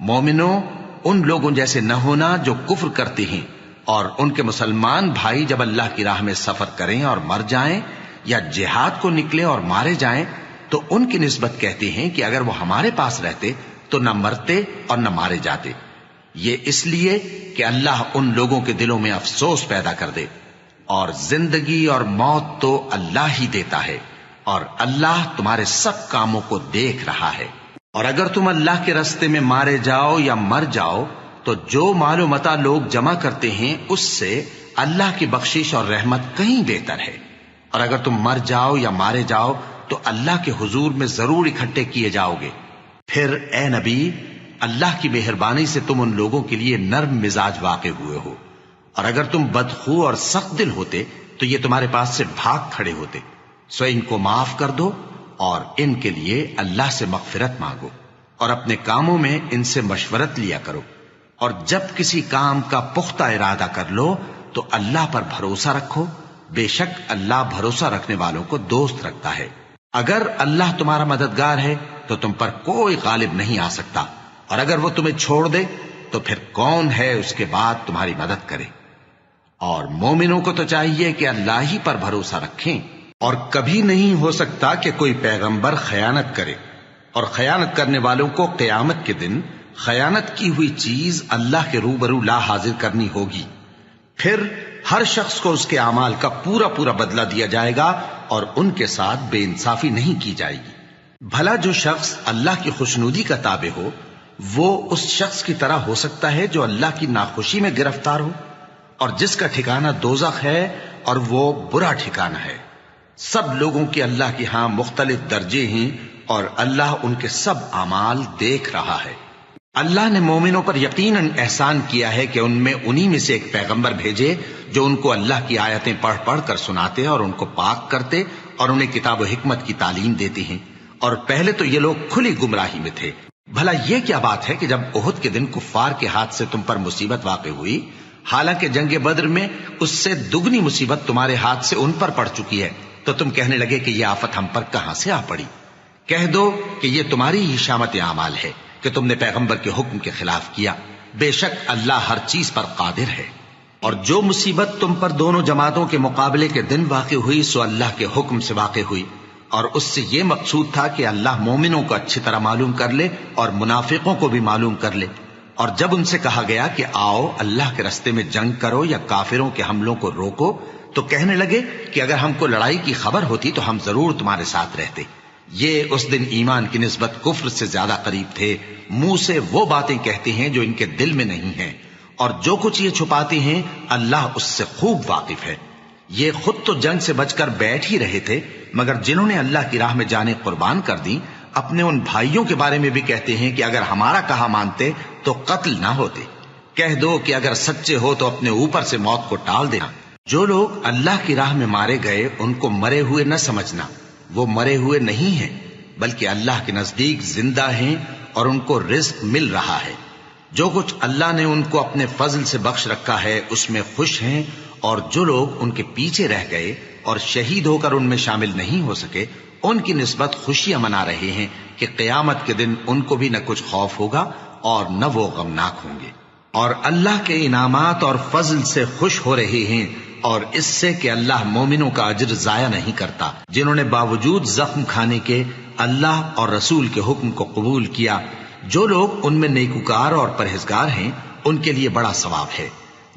مومنوں ان لوگوں جیسے نہ ہونا جو کفر کرتے ہیں اور ان کے مسلمان بھائی جب اللہ کی راہ میں سفر کریں اور مر جائیں یا جہاد کو نکلے اور مارے جائیں تو ان کی نسبت کہتے ہیں کہ اگر وہ ہمارے پاس رہتے تو نہ مرتے اور نہ مارے جاتے. یہ اس لیے کہ اللہ ان لوگوں کے دلوں میں افسوس پیدا کر دے. اور زندگی اور موت تو اللہ ہی دیتا ہے اور اللہ تمہارے سب کاموں کو دیکھ رہا ہے. اور اگر تم اللہ کے راستے میں مارے جاؤ یا مر جاؤ تو جو مال و متاع لوگ جمع کرتے ہیں اس سے اللہ کی بخشش اور رحمت کہیں بہتر ہے. اور اگر تم مر جاؤ یا مارے جاؤ تو اللہ کے حضور میں ضرور اکٹھے کیے جاؤ گے. پھر اے نبی اللہ کی مہربانی سے تم ان لوگوں کے لیے نرم مزاج واقع ہوئے ہو. اور اگر تم بدخو اور سخت دل ہوتے تو یہ تمہارے پاس سے بھاگ کھڑے ہوتے. سو ان کو معاف کر دو اور ان کے لیے اللہ سے مغفرت مانگو اور اپنے کاموں میں ان سے مشورت لیا کرو. اور جب کسی کام کا پختہ ارادہ کر لو تو اللہ پر بھروسہ رکھو. بے شک اللہ بھروسہ رکھنے والوں کو دوست رکھتا ہے. اگر اللہ تمہارا مددگار ہے تو تم پر کوئی غالب نہیں آ سکتا اور اگر وہ تمہیں چھوڑ دے تو پھر کون ہے اس کے بعد تمہاری مدد کرے. اور مومنوں کو تو چاہیے کہ اللہ ہی پر بھروسہ رکھیں. اور کبھی نہیں ہو سکتا کہ کوئی پیغمبر خیانت کرے اور خیانت کرنے والوں کو قیامت کے دن خیانت کی ہوئی چیز اللہ کے روبرو لا حاضر کرنی ہوگی. پھر ہر شخص کو اس کے اعمال کا پورا پورا بدلہ دیا جائے گا اور ان کے ساتھ بے انصافی نہیں کی جائے گی. بھلا جو شخص اللہ کی خوشنودی کا تابع ہو وہ اس شخص کی طرح ہو سکتا ہے جو اللہ کی ناخوشی میں گرفتار ہو اور جس کا ٹھکانہ دوزخ ہے اور وہ برا ٹھکانہ ہے. سب لوگوں کے اللہ کی ہاں مختلف درجے ہیں اور اللہ ان کے سب اعمال دیکھ رہا ہے. اللہ نے مومنوں پر یقیناً احسان کیا ہے کہ ان میں انہی میں سے ایک پیغمبر بھیجے جو ان کو اللہ کی آیتیں پڑھ پڑھ کر سناتے اور ان کو پاک کرتے اور انہیں کتاب و حکمت کی تعلیم دیتے ہیں. اور پہلے تو یہ لوگ کھلی گمراہی میں تھے. بھلا یہ کیا بات ہے کہ جب احد کے دن کفار کے ہاتھ سے تم پر مصیبت واقع ہوئی حالانکہ جنگ بدر میں اس سے دگنی مصیبت تمہارے ہاتھ سے ان پر پڑ چکی ہے تو تم کہنے لگے کہ یہ آفت ہم پر کہاں سے آ پڑی؟ کہہ دو کہ یہ تمہاری ہی شامت اعمال ہے کہ تم نے پیغمبر کے حکم کے خلاف کیا. بے شک اللہ ہر چیز پر قادر ہے. اور جو مصیبت تم پر دونوں جماعتوں کے مقابلے کے دن واقع ہوئی سو اللہ کے حکم سے واقع ہوئی اور اس سے یہ مقصود تھا کہ اللہ مومنوں کو اچھی طرح معلوم کر لے اور منافقوں کو بھی معلوم کر لے. اور جب ان سے کہا گیا کہ آؤ اللہ کے راستے میں جنگ کرو یا کافروں کے حملوں کو روکو تو کہنے لگے کہ اگر ہم کو لڑائی کی خبر ہوتی تو ہم ضرور تمہارے ساتھ رہتے. یہ اس دن ایمان کی نسبت کفر سے زیادہ قریب تھے. منہ سے وہ باتیں کہتے ہیں جو ان کے دل میں نہیں ہیں اور جو کچھ یہ چھپاتے ہیں اللہ اس سے خوب واقف ہے. یہ خود تو جنگ سے بچ کر بیٹھ ہی رہے تھے مگر جنہوں نے اللہ کی راہ میں جانیں قربان کر دی اپنے ان بھائیوں کے بارے میں بھی کہتے ہیں کہ اگر ہمارا کہا مانتے تو قتل نہ ہوتے. کہہ دو کہ اگر سچے ہو تو اپنے اوپر سے موت کو ٹال دینا. جو لوگ اللہ کی راہ میں مارے گئے ان کو مرے ہوئے نہ سمجھنا. وہ مرے ہوئے نہیں ہیں بلکہ اللہ کے نزدیک زندہ ہیں اور ان کو رزق مل رہا ہے. جو کچھ اللہ نے ان کو اپنے فضل سے بخش رکھا ہے اس میں خوش ہیں. اور جو لوگ ان کے پیچھے رہ گئے اور شہید ہو کر ان میں شامل نہیں ہو سکے ان کی نسبت خوشیاں منا رہے ہیں کہ قیامت کے دن ان کو بھی نہ کچھ خوف ہوگا اور نہ وہ غمناک ہوں گے. اور اللہ کے انعامات اور فضل سے خوش ہو رہے ہیں اور اس سے کہ اللہ مومنوں کا اجر ضائع نہیں کرتا جنہوں نے باوجود زخم کھانے کے اللہ اور رسول کے حکم کو قبول کیا. جو لوگ ان میں نیکوکار اور پرہیزگار ہیں ان کے لیے بڑا ثواب ہے.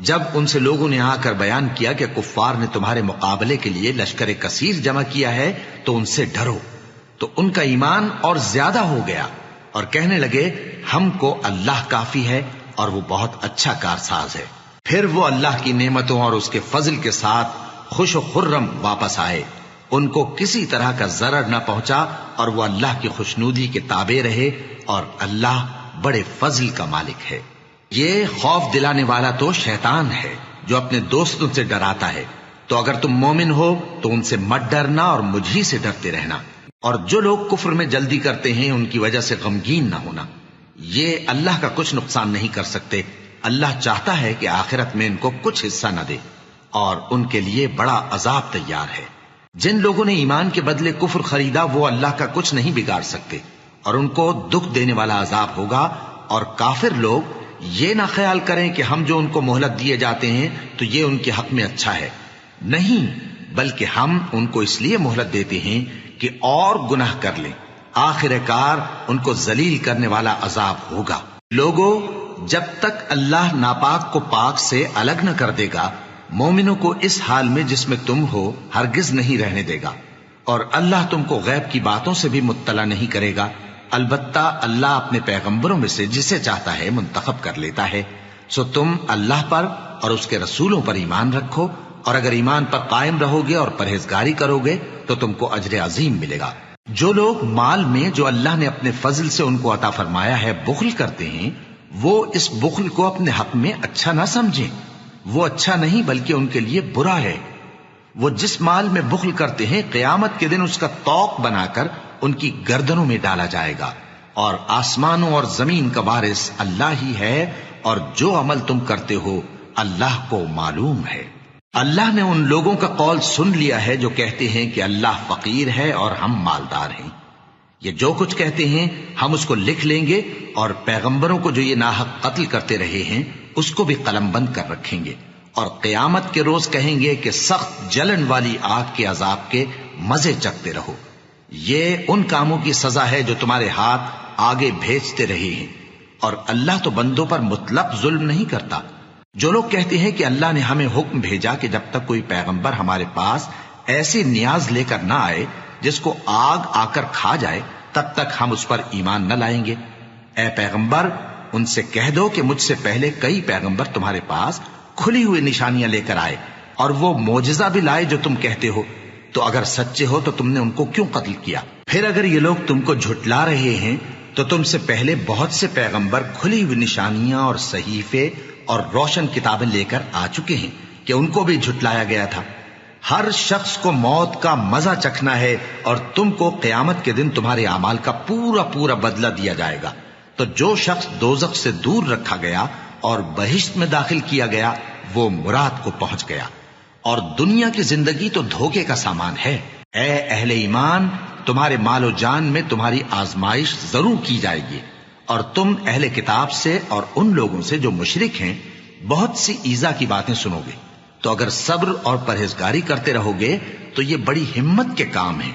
جب ان سے لوگوں نے آ کر بیان کیا کہ کفار نے تمہارے مقابلے کے لیے لشکر کثیر جمع کیا ہے تو ان سے ڈرو، تو ان کا ایمان اور زیادہ ہو گیا اور کہنے لگے ہم کو اللہ کافی ہے اور وہ بہت اچھا کارساز ہے. پھر وہ اللہ کی نعمتوں اور اس کے فضل کے ساتھ خوش و خرم واپس آئے. ان کو کسی طرح کا ضرر نہ پہنچا اور وہ اللہ کی خوشنودی کے تابع رہے اور اللہ بڑے فضل کا مالک ہے. یہ خوف دلانے والا تو شیطان ہے جو اپنے دوستوں سے ڈراتا ہے. تو اگر تم مومن ہو تو ان سے مت ڈرنا اور مجھ ہی سے ڈرتے رہنا. اور جو لوگ کفر میں جلدی کرتے ہیں ان کی وجہ سے غمگین نہ ہونا. یہ اللہ کا کچھ نقصان نہیں کر سکتے. اللہ چاہتا ہے کہ آخرت میں ان کو کچھ حصہ نہ دے اور ان کے لیے بڑا عذاب تیار ہے. جن لوگوں نے ایمان کے بدلے کفر خریدا وہ اللہ کا کچھ نہیں بگاڑ سکتے اور ان کو دکھ دینے والا عذاب ہوگا. اور کافر لوگ یہ نہ خیال کریں کہ ہم جو ان کو مہلت دیے جاتے ہیں تو یہ ان کے حق میں اچھا ہے. نہیں، بلکہ ہم ان کو اس لیے مہلت دیتے ہیں کہ اور گناہ کر لیں. آخر کار ان کو ذلیل کرنے والا عذاب ہوگا. لوگوں، جب تک اللہ ناپاک کو پاک سے الگ نہ کر دے گا مومنوں کو اس حال میں جس میں تم ہو ہرگز نہیں رہنے دے گا. اور اللہ تم کو غیب کی باتوں سے بھی مطلع نہیں کرے گا. البتہ اللہ اپنے پیغمبروں میں سے جسے چاہتا ہے منتخب کر لیتا ہے. سو تم اللہ پر اور اس کے رسولوں پر ایمان رکھو، اور اگر ایمان پر قائم رہو گے اور پرہیزگاری کرو گے تو تم کو اجر عظیم ملے گا. جو لوگ مال میں جو اللہ نے اپنے فضل سے ان کو عطا فرمایا ہے بخل کرتے ہیں وہ اس بخل کو اپنے حق میں اچھا نہ سمجھیں. وہ اچھا نہیں بلکہ ان کے لیے برا ہے. وہ جس مال میں بخل کرتے ہیں قیامت کے دن اس کا طوق بنا کر ان کی گردنوں میں ڈالا جائے گا. اور آسمانوں اور زمین کا وارث اللہ ہی ہے اور جو عمل تم کرتے ہو اللہ کو معلوم ہے. اللہ نے ان لوگوں کا قول سن لیا ہے جو کہتے ہیں کہ اللہ فقیر ہے اور ہم مالدار ہیں. یہ جو کچھ کہتے ہیں ہم اس کو لکھ لیں گے اور پیغمبروں کو جو یہ ناحق قتل کرتے رہے ہیں اس کو بھی قلم بند کر رکھیں گے. اور قیامت کے روز کہیں گے کہ سخت جلن والی آگ کے عذاب کے مزے چکتے رہو. یہ ان کاموں کی سزا ہے جو تمہارے ہاتھ آگے بھیجتے رہے ہیں، اور اللہ تو بندوں پر مطلق ظلم نہیں کرتا. جو لوگ کہتے ہیں کہ اللہ نے ہمیں حکم بھیجا کہ جب تک کوئی پیغمبر ہمارے پاس ایسی نیاز لے کر نہ آئے جس کو آگ آ کر کھا جائے تب تک ہم اس پر ایمان نہ لائیں گے. اے پیغمبر ان سے کہہ دو کہ مجھ سے پہلے کئی پیغمبر تمہارے پاس کھلی ہوئی نشانیاں لے کر آئے اور وہ معجزہ بھی لائے جو تم کہتے ہو. تو اگر سچے ہو تو تم نے ان کو کیوں قتل کیا؟ پھر اگر یہ لوگ تم کو جھٹلا رہے ہیں تو تم سے پہلے بہت سے پیغمبر کھلی ہوئی نشانیاں اور صحیفے اور روشن کتابیں لے کر آ چکے ہیں کہ ان کو بھی جھٹلایا گیا تھا. ہر شخص کو موت کا مزہ چکھنا ہے اور تم کو قیامت کے دن تمہارے اعمال کا پورا پورا بدلہ دیا جائے گا. تو جو شخص دوزخ سے دور رکھا گیا اور بہشت میں داخل کیا گیا وہ مراد کو پہنچ گیا. اور دنیا کی زندگی تو دھوکے کا سامان ہے. اے اہل ایمان، تمہارے مال و جان میں تمہاری آزمائش ضرور کی جائے گی، اور تم اہل کتاب سے اور ان لوگوں سے جو مشرک ہیں بہت سی ایذا کی باتیں سنو گے. تو اگر صبر اور پرہیزگاری کرتے رہو گے تو یہ بڑی ہمت کے کام ہیں.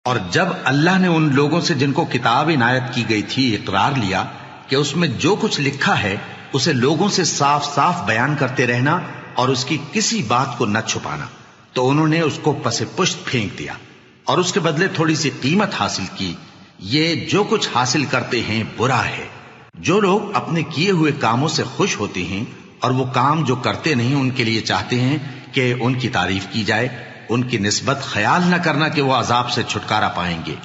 اور جب اللہ نے ان لوگوں سے جن کو کتاب عنایت کی گئی تھی اقرار لیا کہ اس میں جو کچھ لکھا ہے اسے لوگوں سے صاف صاف بیان کرتے رہنا اور اس کی کسی بات کو نہ چھپانا، تو انہوں نے اس کو پس پشت پھینک دیا اور اس کے بدلے تھوڑی سی قیمت حاصل کی. یہ جو کچھ حاصل کرتے ہیں برا ہے. جو لوگ اپنے کیے ہوئے کاموں سے خوش ہوتے ہیں اور وہ کام جو کرتے نہیں ان کے لیے چاہتے ہیں کہ ان کی تعریف کی جائے، ان کی نسبت خیال نہ کرنا کہ وہ عذاب سے چھٹکارا پائیں گے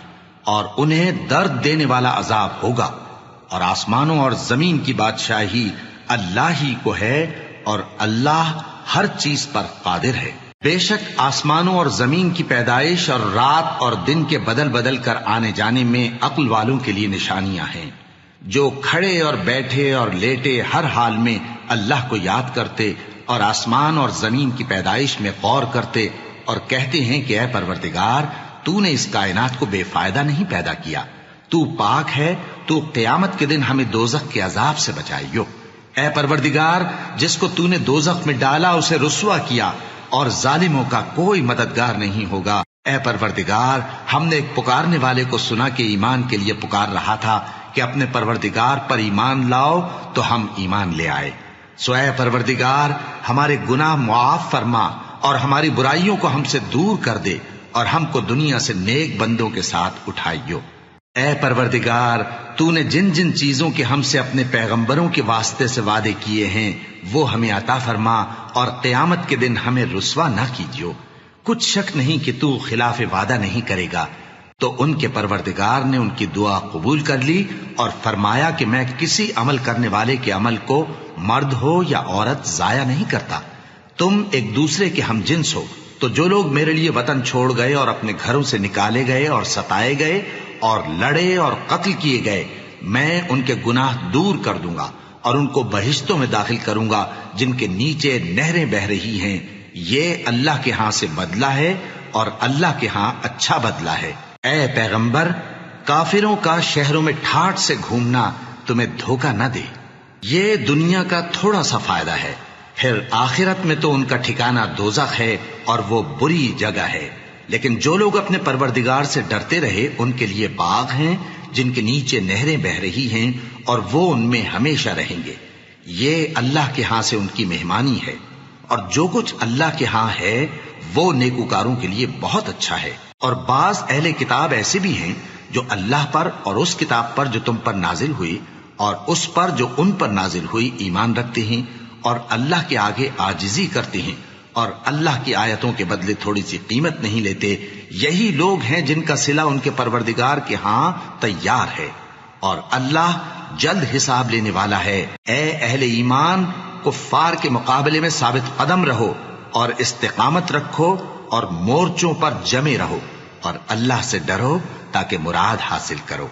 اور انہیں درد دینے والا عذاب ہوگا. اور آسمانوں اور زمین کی بادشاہی اللہ ہی کو ہے اور اللہ ہر چیز پر قادر ہے. بے شک آسمانوں اور زمین کی پیدائش اور رات اور دن کے بدل بدل کر آنے جانے میں عقل والوں کے لیے نشانیاں ہیں، جو کھڑے اور بیٹھے اور لیٹے ہر حال میں اللہ کو یاد کرتے اور آسمان اور زمین کی پیدائش میں غور کرتے اور کہتے ہیں کہ اے پروردگار تو نے اس کائنات کو بے فائدہ نہیں پیدا کیا، تو پاک ہے، تو قیامت کے دن ہمیں دوزخ کے عذاب سے بچائیو. اے پروردگار جس کو تو نے دوزخ میں ڈالا اسے رسوا کیا اور ظالموں کا کوئی مددگار نہیں ہوگا۔ اے پروردگار، ہم نے ایک پکارنے والے کو سنا کہ ایمان کے لیے پکار رہا تھا کہ اپنے پروردگار پر ایمان لاؤ، تو ہم ایمان لے آئے۔ سو اے پروردگار، ہمارے گناہ معاف فرما اور ہماری برائیوں کو ہم سے دور کر دے، اور ہم کو دنیا سے نیک بندوں کے ساتھ اٹھائیو۔ اے پروردگار، تو نے جن جن چیزوں کے ہم سے اپنے پیغمبروں کے واسطے سے وعدے کیے ہیں وہ ہمیں عطا فرما، اور قیامت کے دن ہمیں رسوا نہ کیجیو۔ کچھ شک نہیں کہ تو خلاف وعدہ نہیں کرے گا۔ تو ان کے پروردگار نے ان کی دعا قبول کر لی اور فرمایا کہ میں کسی عمل کرنے والے کے عمل کو مرد ہو یا عورت ضائع نہیں کرتا۔ تم ایک دوسرے کے ہم جنس ہو، تو جو لوگ میرے لیے وطن چھوڑ گئے اور اپنے گھروں سے نکالے گئے اور ستائے گئے اور لڑے اور قتل کیے گئے، میں ان کے گناہ دور کر دوں گا اور ان کو بہشتوں میں داخل کروں گا جن کے نیچے نہریں بہ رہی ہیں۔ یہ اللہ کے ہاں سے بدلہ ہے اور اللہ کے ہاں اچھا بدلہ ہے۔ اے پیغمبر، کافروں کا شہروں میں ٹھاٹھ سے گھومنا تمہیں دھوکہ نہ دے۔ یہ دنیا کا تھوڑا سا فائدہ ہے، پھر آخرت میں تو ان کا ٹھکانہ دوزخ ہے اور وہ بری جگہ ہے۔ لیکن جو لوگ اپنے پروردگار سے ڈرتے رہے ان کے لیے باغ ہیں جن کے نیچے نہریں بہ رہی ہیں، اور وہ ان میں ہمیشہ رہیں گے۔ یہ اللہ کے ہاں سے ان کی مہمانی ہے، اور جو کچھ اللہ کے ہاں ہے وہ نیکوکاروں کے لیے بہت اچھا ہے۔ اور بعض اہل کتاب ایسے بھی ہیں جو اللہ پر اور اس کتاب پر جو تم پر نازل ہوئی اور اس پر جو ان پر نازل ہوئی ایمان رکھتے ہیں، اور اللہ کے آگے عاجزی کرتے ہیں، اور اللہ کی آیتوں کے بدلے تھوڑی سی قیمت نہیں لیتے۔ یہی لوگ ہیں جن کا صلہ ان کے پروردگار کے ہاں تیار ہے، اور اللہ جلد حساب لینے والا ہے۔ اے اہل ایمان، کفار کے مقابلے میں ثابت قدم رہو اور استقامت رکھو اور مورچوں پر جمے رہو، اور اللہ سے ڈرو تاکہ مراد حاصل کرو۔